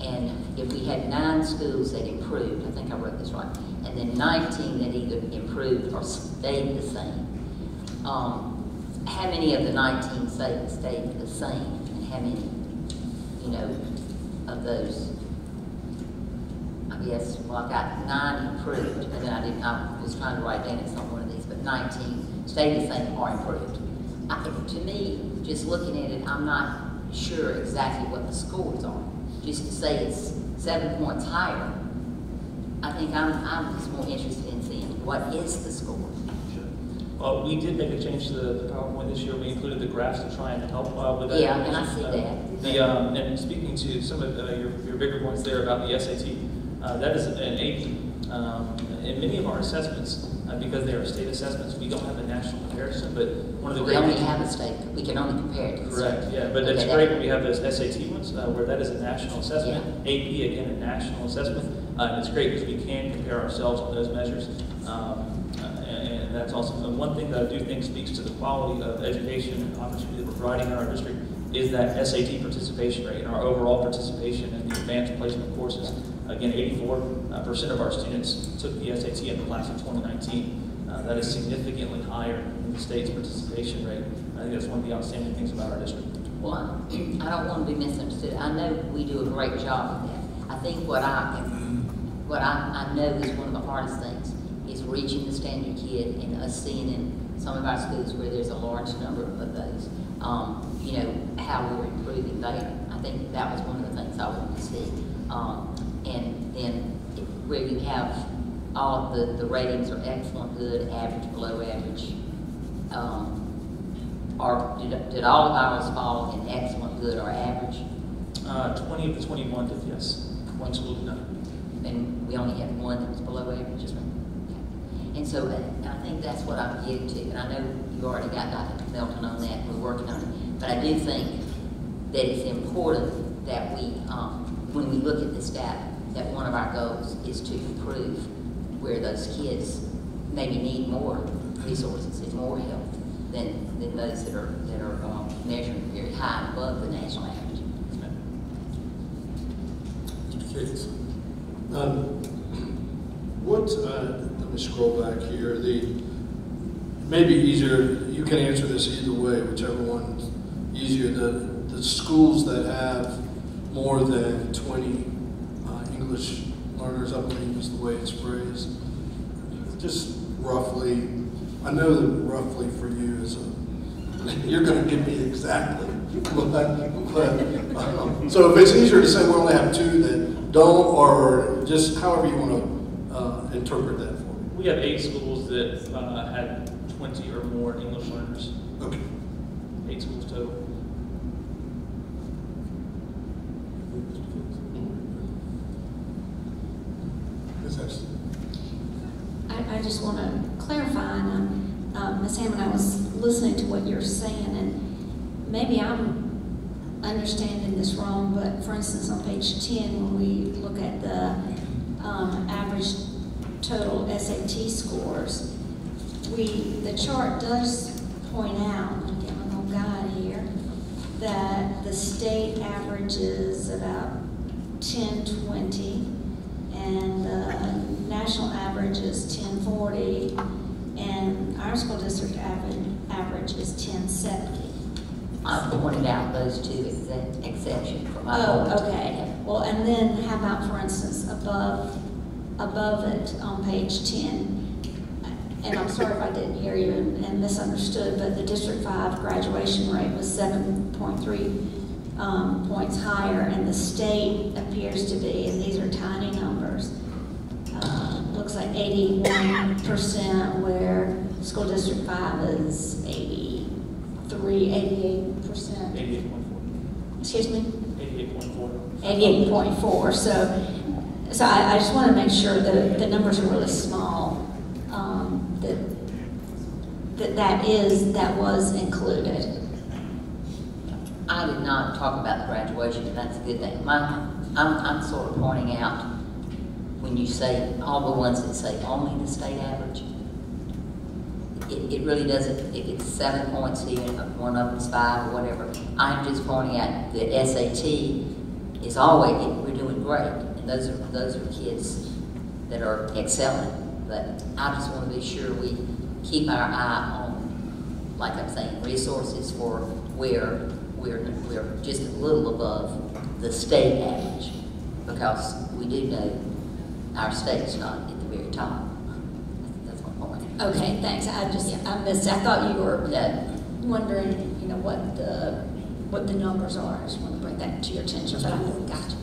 And if we had 9 schools that improved, I think I wrote this right, and then 19 that either improved or stayed the same, how many of the 19 stayed the same, and how many, of those? I guess, well, I got 9 improved, and then I was trying to write down it's on one of these, but 19 stayed the same or improved. To me, just looking at it, I'm not sure exactly what the scores are. Just to say it's 7 points higher, I think I'm just more interested in seeing what is the score. Well, we did make a change to the PowerPoint this year. We included the graphs to try and help with that. Yeah, and I see that. And speaking to some of your bigger points there about the SAT, that is an 80 in many of our assessments, because they are state assessments, we don't have a national comparison, but one of the We great only things. have a state, we can only compare it to the state. Correct, yeah, but it's great when we have those SAT ones, where that is a national assessment. AP, again, a national assessment. And it's great because we can compare ourselves on those measures. And that's awesome. And one thing that I do think speaks to the quality of education and opportunity that we're providing in our district is that SAT participation rate and our overall participation in the advanced placement courses. Again, 84% of our students took the SAT in the class of 2019. That is significantly higher than the state's participation rate. I think that's one of the outstanding things about our district. Well, I don't want to be misunderstood. I know we do a great job of that. I think what I know is one of the hardest things is reaching the standard kid and us seeing in some of our schools where there's a large number of those, you know, how we're improving there. I think that was one of the things I wanted to see. And then where you have all of the ratings are excellent, good, average, below average. Did all of ours fall in excellent, good, or average? 20 of the 21 did, yes. One school did not. And we only had one that was below average, is right? Okay. And so I think that's what I'm getting to. And I know you already got Dr. Melton on that, and we're working on it. But I do think that it's important that we, when we look at this data, that one of our goals is to improve where those kids maybe need more resources and more help than those that are measuring very high above the national average. Mr. Cates. Let me scroll back here. Maybe easier, you can answer this either way, whichever one's easier. The schools that have more than 20 English learners, I believe is the way it's phrased. Just roughly, I know that roughly for you is you're going to give me exactly. So if it's easier to say we only have two that don't, or just however you want to interpret that for me. We have 8 schools that had 20 or more English learners. Okay. 8 schools total. I just want to clarify, and Ms. Hammond, I was listening to what you're saying, and maybe I'm understanding this wrong, but for instance, on page 10, when we look at the average total SAT scores, the chart does point out, I'm getting a little guide here, that the state average is about 1020, and the national average is 1040, and our school district average is 1070. I pointed out those two exceptions from my Oh, point. okay. Well, and then how about, for instance, above it on page 10, and I'm sorry if I didn't hear you and misunderstood, but the District 5 graduation rate was 7.3 points higher, and the state appears to be, and these are tiny numbers, looks like 81%, where school District 5 is 88%. 88.4. Excuse me? 88.4. 88.4. So I just want to make sure that the numbers are really small. That was included. I did not talk about the graduation, and that's a good thing. I'm sort of pointing out when you say all the ones that say only the state average, it really doesn't. If it's 7 points here, one of them's 5 or whatever, I'm just pointing out that SAT is always, we're doing great, and those are kids that are excelling. But I just want to be sure we keep our eye on, like I'm saying, resources for where we're just a little above the state average, because we do know our state's not at the very top. That's my point. Okay, thanks. I missed. I thought you were wondering, what the numbers are. I just want to bring that to your attention, but I got you.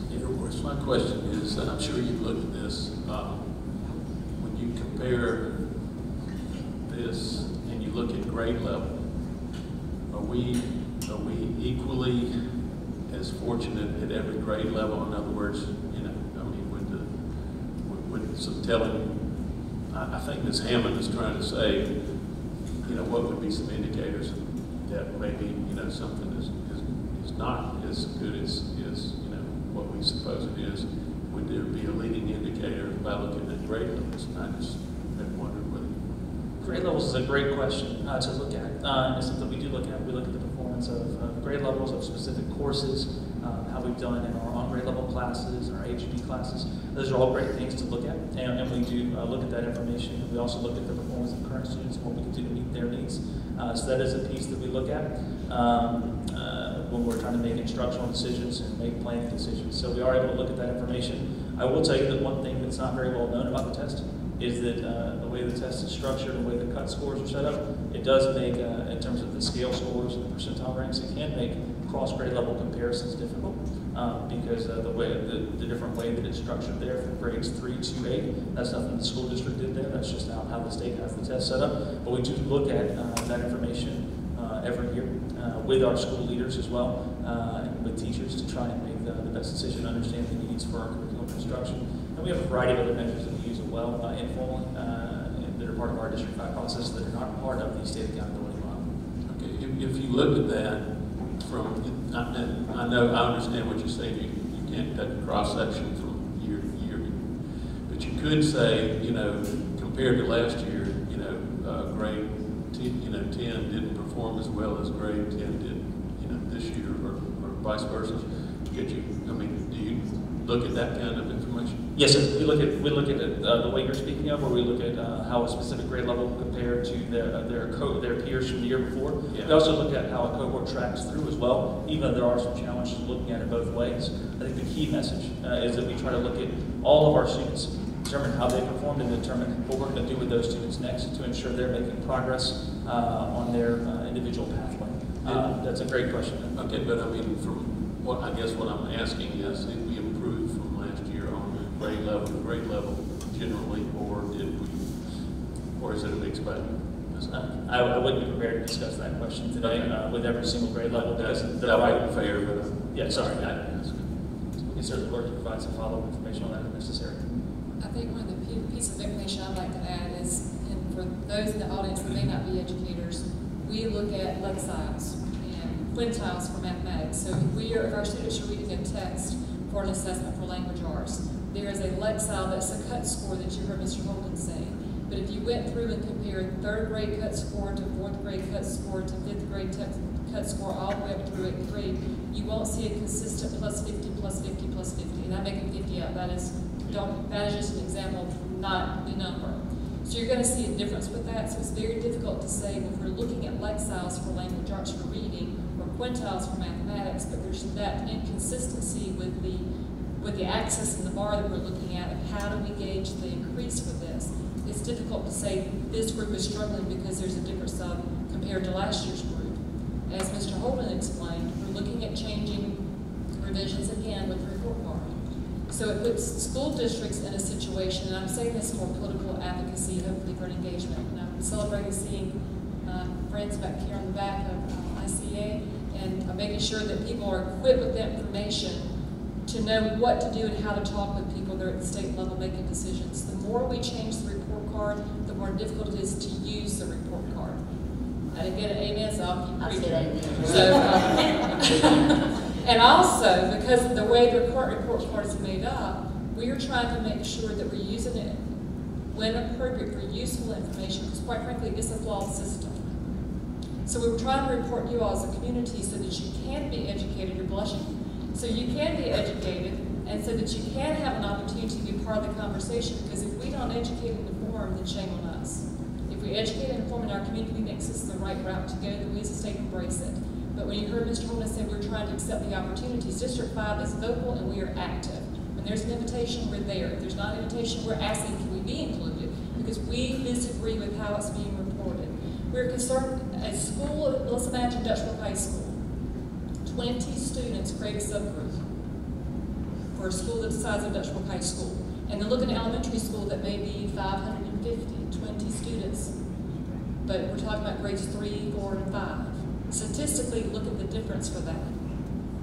My question is, I'm sure you've looked at this, when you compare this and you look at grade level, are we equally as fortunate at every grade level? In other words, with some telling I think Ms. Hammond is trying to say, you know, what would be some indicators that maybe, you know, something is not as good as, you know, what we suppose it is. Would there be a leading indicator by looking at grade levels? And I just been wondering whether. Grade levels is a great question to look at. It's something we do look at. We look at the performance of grade levels of specific courses, how we've done in our on-grade level classes, our HB classes. Those are all great things to look at, and we do look at that information. We also look at the performance of current students and what we can do to meet their needs. So that is a piece that we look at when we're trying to make instructional decisions and make planning decisions. So we are able to look at that information. I will tell you that one thing that's not very well known about the test is that the way the test is structured, the way the cut scores are set up, it does make, in terms of the scale scores and the percentile ranks, it can make cross-grade level comparisons difficult because the different way that it's structured there from grades 3 to 8, that's nothing the school district did there, that's just how the state has the test set up. But we do look at that information every year with our school leaders as well, and with teachers to try and make the best decision, understand the needs for our curriculum instruction. And we have a variety of other measures that we use as well, informally, that are part of our District 5 process that are not part of the state accountability model. Okay, if you look at that from, I know, I understand what you're saying, you can't cut the cross-section from year to year, but you could say, you know, compared to last year, you know, grade 10 didn't perform as well as grade 10 did, you know, this year, or vice versa. Could you, I mean, do you look at that kind of information? Yes, sir. We look at the way you're speaking of, where we look at how a specific grade level compared to their peers from the year before. Yeah. We also look at how a cohort tracks through as well, even though there are some challenges looking at it both ways. I think the key message is that we try to look at all of our students, determine how they performed, and determine what we're going to do with those students next to ensure they're making progress on their individual pathway. That's a great question. Okay, but I mean, from what I guess what I'm asking is, did we improve from last year on grade level generally, or did we, or is it a mixed bag? I wouldn't be prepared to discuss that question today with every single grade level because that might be fair, but yeah, sorry. We can certainly work to provide some follow-up information on that if necessary. I think one of the pieces of information I'd like to add is, and for those in the audience that may not be educators, we look at lexiles and quintiles for mathematics. So if our students are reading a text for an assessment for language arts, there is a lexile that's a cut score that you heard Mr. Holden say. But if you went through and compared 3rd grade cut score to 4th grade cut score to 5th grade cut score all the way up through 8th grade, you won't see a consistent plus 50, plus 50, plus 50. And I'm making 50 up. That is just an example, not the number. So you're going to see a difference with that. So it's very difficult to say if we're looking at lexiles for language arts for reading or quintiles for mathematics, but there's that inconsistency with the axis and the bar that we're looking at. How do we gauge the increase for this? It's difficult to say this group is struggling because there's a difference compared to last year's group. As Mr. Holden explained, we're looking at changing revisions again with the report card. So it puts school districts in a situation, and I'm saying this for political advocacy, hopefully for an engagement. And I'm celebrating seeing friends back here on the back of ICA, and I'm making sure that people are equipped with that information to know what to do and how to talk with people that are at the state level making decisions. The more we change the report card, the more difficult it is to use the report card. I didn't get an amen, so I'll keep reading. So, and also, because of the way the current report card is made up, we are trying to make sure that we're using it when appropriate for useful information, because quite frankly, it's a flawed system. So we were trying to report you all as a community so that you can be educated. You're blushing. So you can be educated, and so that you can have an opportunity to be part of the conversation, because if we don't educate and inform, then shame on us. If we educate and inform in our community makes this the right route to go, then we as a state embrace it. But when you heard Mr. Holden say we're trying to accept the opportunities, District 5 is vocal and we are active. When there's an invitation, we're there. If there's not an invitation, we're asking, can we be included? Because we disagree with how it's being reported. We're concerned, a school, let's imagine Dutchbrook High School. 20 students create a subgroup for a school that's the size of Dutchbrook High School. And then look at an elementary school that may be 550, 20 students. But we're talking about grades 3, 4, and 5. Statistically, look at the difference for that.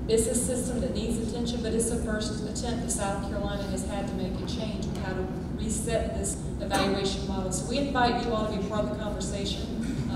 It's a system that needs attention, but it's the first attempt that South Carolina has had to make a change in how to reset this evaluation model. So we invite you all to be part of the conversation.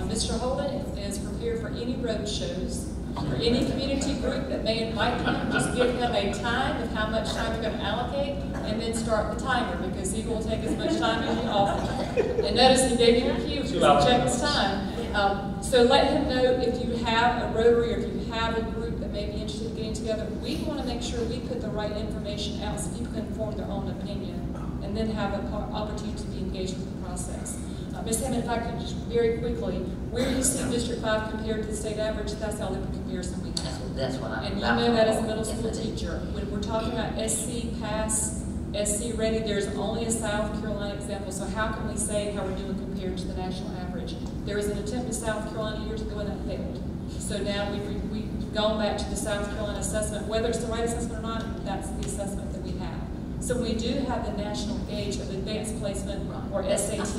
Mr. Holden is prepared for any road shows, or any community group that may invite him. Just give him a time of how much time you're going to allocate, and then start the timer, because he will take as much time as you offer. And notice he gave you a cue because he checked his time. So let him know if you have a Rotary, or if you have a group that may be interested in getting together. We want to make sure we put the right information out so people can form their own opinion, and then have an opportunity to be engaged with the process. Ms. Hammond, if I could just very quickly, where you see District 5 compared to the state average, that's the only comparison we have. That's what I'm And you about know to that as a call. middle school teacher. When we're talking about SC pass, SC ready, there's only a South Carolina example. So how can we say how we're doing compared to the national average? There was an attempt in South Carolina years ago and that failed. So now we've gone back to the South Carolina assessment. Whether it's the right assessment or not, that's the assessment that we have. So we do have the national gauge of advanced placement, or SAT.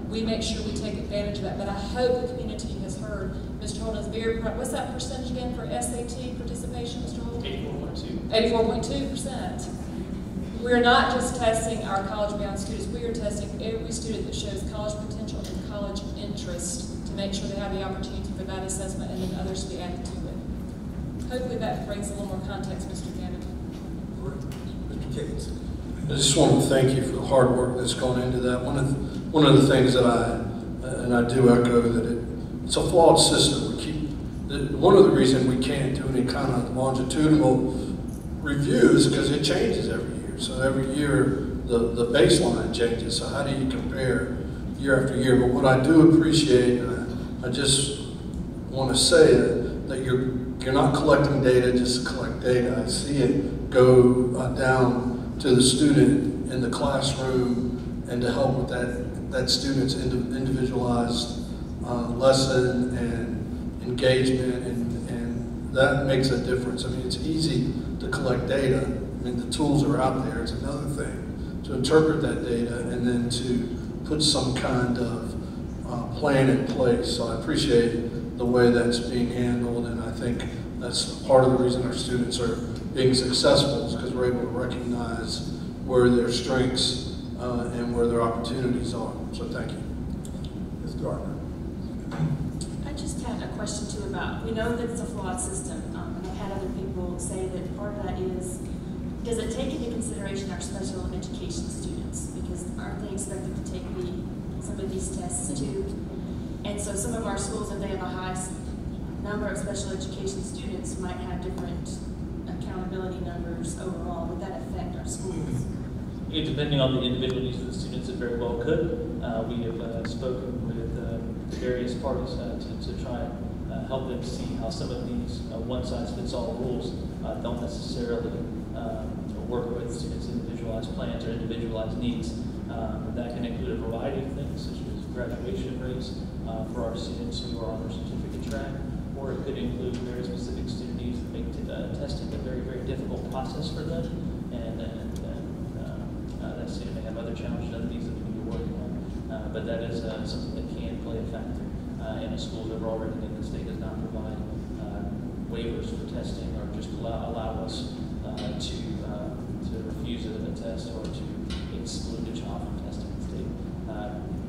We make sure we take advantage of that. But I hope the community has heard Mr. Holden is very proud. What's that percentage again for SAT participation, Mr. Holden? 84.2. 84.2%. We're not just testing our college-bound students. We are testing every student that shows college potential and college interest to make sure they have the opportunity for that assessment, and then others to be added to it. Hopefully that brings a little more context, Mr. Gannon. Mr. Cates. I just want to thank you for the hard work that's gone into that. One of the things that I do echo that it's a flawed system. One of the reasons we can't do any kind of longitudinal reviews because it changes every year. So every year the baseline changes. So how do you compare year after year? But what I do appreciate, and I just want to say that you're not collecting data just to collect data. I see it go down to the student in the classroom and to help with that student's individualized lesson and engagement, and that makes a difference. I mean, it's easy to collect data. I mean, the tools are out there. It's another thing to interpret that data and then to put some kind of plan in place. So I appreciate the way that's being handled, and I think that's part of the reason our students are being successful, is because we're able to recognize where their strengths and where their opportunities are. So thank you. Ms. Gardner. I just had a question too about, we know that it's a flawed system, and I've had other people say that part of that is, does it take into consideration our special education students? Because aren't they expected to take some of these tests too? And so some of our schools, if they have a high number of special education students, might have different accountability numbers overall. Would that affect our schools? Depending on the individual needs of the students, it very well could. We have spoken with various parties to try and help them see how some of these one-size-fits-all rules don't necessarily work with students' individualized plans or individualized needs. That can include a variety of things, such as graduation rates for our students who are on their certificate track, or it could include very specific student needs that make testing a very, very difficult process for them, and that student may have other challenges and other needs that we need to be working on. But that is something that can play a factor in a school overall rating, and the state does not provide waivers for testing, or just allow us to refuse a test or to exclude a child from testing the state.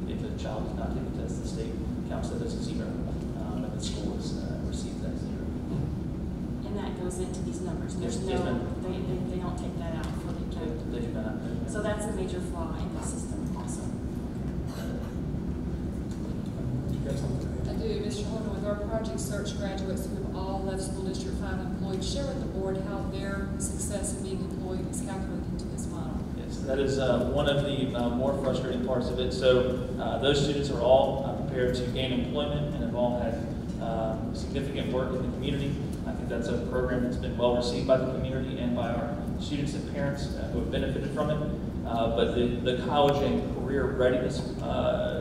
If a child does not take the test, the state counts that as a zero, and the school receives that zero. And that goes into these numbers. There's Yes, no, they don't take that out for the account. They do not. So that's a major flaw in the system also. You got something to I add? do, Mr. Holden, with our Project Search graduates who have all left School District 5 employed, share with the board how their success in being employed is calculated into this model. Yes, that is one of the more frustrating parts of it. So those students are all prepared to gain employment and have all had significant work in the community. I think that's a program that's been well received by the community and by our students and parents who have benefited from it. But the college and career readiness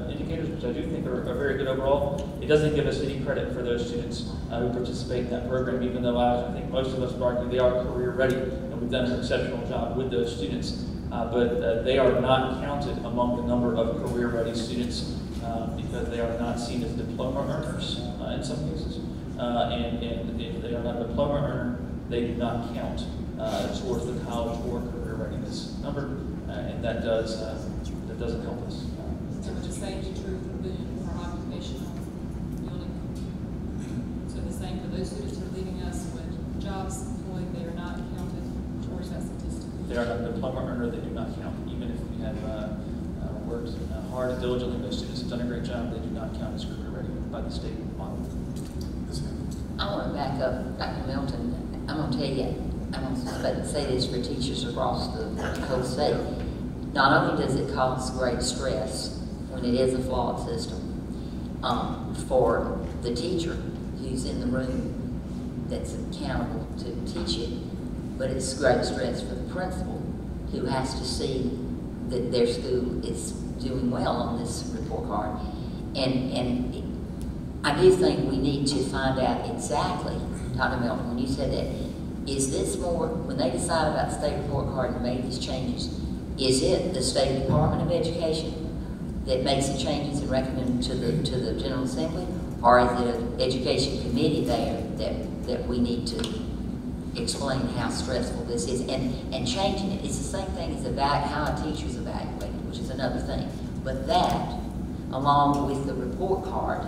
indicators, which I do think are very good overall, it doesn't give us any credit for those students who participate in that program, even though I think most of us would argue they are career ready, and we've done an exceptional job with those students. But they are not counted among the number of career ready students because they are not seen as diploma earners in some cases. And if they are not a diploma earner, they do not count towards the college or career readiness number. And that does that doesn't help us. So the same is true for the occupational building. So the same for those students who are leaving us with jobs employed, they are not counted towards that statistic. They are a diploma earner, they do not count. Even if we have worked hard and diligently, those students have done a great job, they do not count as career ready by the state model. I want to back up, Dr. Milton. I'm going to tell you, I'm going to say this for teachers across the whole state. Not only does it cause great stress when it is a flawed system for the teacher who's in the room that's accountable to teach it, but it's great stress for the principal who has to see that their school is doing well on this report card. And I do think we need to find out exactly, Dr. Milton, when you said that, is this more, when they decided about the state report card and made these changes, is it the State Department of Education that makes the changes and recommend to the General Assembly, or is it an education committee there that we need to explain how stressful this is and changing it? It's the same thing as about how a teacher's evaluated, which is another thing. But that, along with the report card,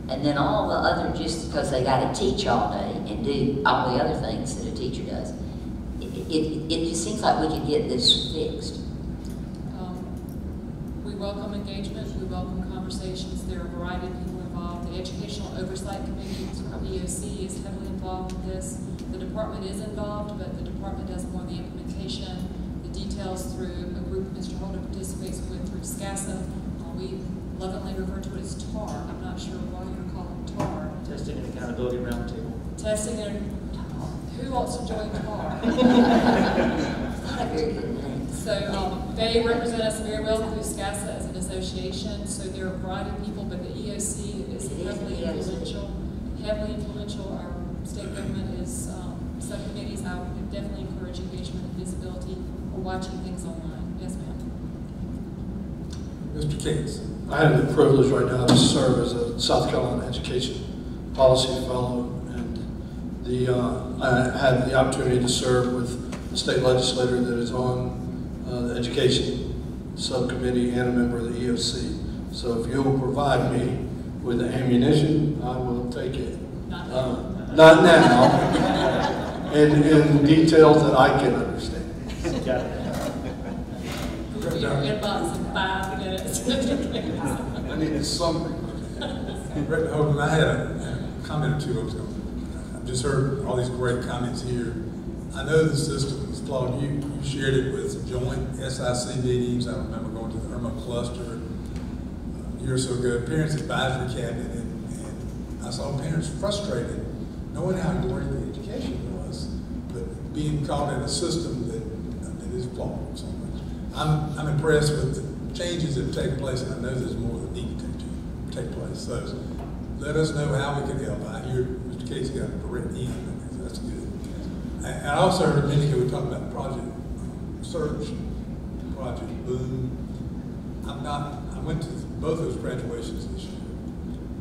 and then all the other, just because they got to teach all day and do all the other things that a teacher does, it just seems like we could get this fixed. We welcome engagement, we welcome conversations. There are a variety of people involved. The Educational Oversight Committee, or EOC, is heavily involved in this. The department is involved, but the department does more of the implementation, the details through a group Mr. Holder participates with through SCASA. We lovingly refer to it as TAR. I'm not sure why you're calling it TAR. Testing and Accountability Roundtable. Testing and who wants to join TAR? So they represent us very well through SCASA as an association. So there are a variety of people, but the EOC is heavily influential. Heavily influential. Our state government is subcommittees. I would definitely encourage engagement and visibility or watching things online. Yes, ma'am. Mr. Cates. I have the privilege right now to serve as a South Carolina Education Policy Fellow, and I had the opportunity to serve with the state legislator that is on the Education Subcommittee and a member of the EOC. So if you'll provide me with the ammunition, I will take it. Not now, in details that I can understand. Your inbox in 5 minutes. I need a summary. Brett Hogan, I had a comment or two. I've just heard all these great comments here. I know the system is flawed. You shared it with joint SIC meetings. I remember going to the Irma cluster a year or so ago, Parents Advisory Cabinet, and I saw parents frustrated knowing how great the education was, but being caught in a system that is flawed so much. I'm impressed with the changes that have taken place, and I know there's more that need to take place. So let us know how we can help. I hear Mr. Cates got a direct end. That's good. And I also heard a minute ago we talked about Project Search, Project Boom. I went to both those graduations this year.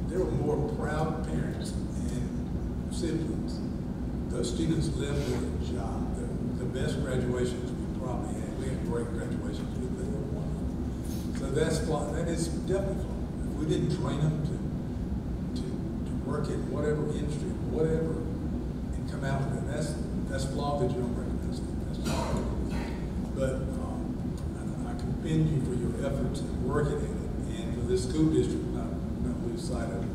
There were more proud parents and siblings. Those students left with a job. The best graduations we probably had. We had great graduations. They were wonderful. So that's flawed. That is definitely flawed. If we didn't train them to work in whatever industry, whatever, and come out with it, that's flawed that you don't recognize it. That's flawed. But I commend you for your efforts in working in it, and for this school district not lose sight of it.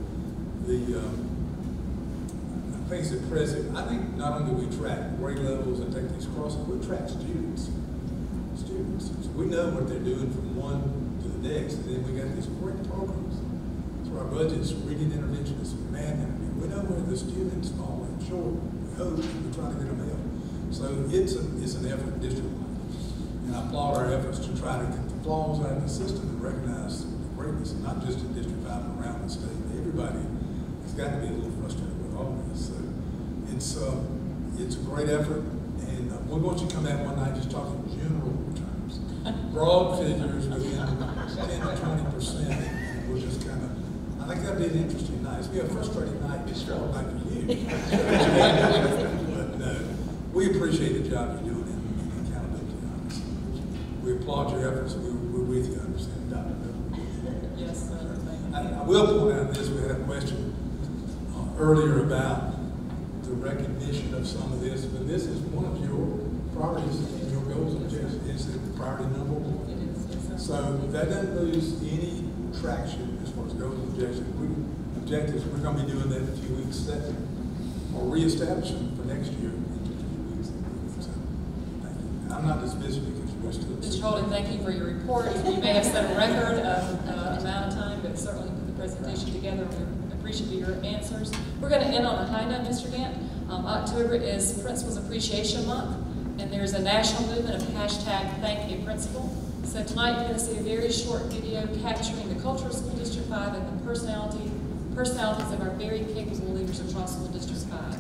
I think it's impressive. I think not only do we track grade levels and take these courses, we track students. So we know what they're doing from one to the next, and then we got these great programs. So our budget's reading interventionists, math intervention. We know where the students fall short. We hope we try to get them help. So it's an effort district-wide. And I applaud our efforts to try to get the flaws out of the system and recognize the greatness, not just in District 5 but around the state. Everybody has got to be a little frustrated with all this. So it's a great effort, and we want you to come out one night just talking general terms. Broad figures within 10 to 20%, and we'll just kind of, I think that'd be an interesting night. It'd be a frustrating night, just for you. But no, we appreciate the job you're doing in accountability, honestly. We applaud applaud your efforts. We're with you, I understand, Dr. Miller. Yes, thank you. I will point out this, we had a question earlier about the recognition of some of this, but this is one of your priorities and your goals and objectives. Is it priority number one? It is, yes, sir. So that doesn't lose any traction as far as goals and objectives. We're going to be doing that in a few weeks, setting or reestablishing for next year in a few weeks. So, thank you. I'm not dismissing you because we're still. Mr. Holden, thank you for your report. You may have set a record of amount of time, but certainly put the presentation together. We appreciate your answers. We're going to end on a high note, Mr. Gant. October is Principal's Appreciation Month, and there's a national movement of hashtag Thank You Principal. So tonight you're going to see a very short video capturing the culture of School District 5 and the personalities of our very capable leaders across School District 5.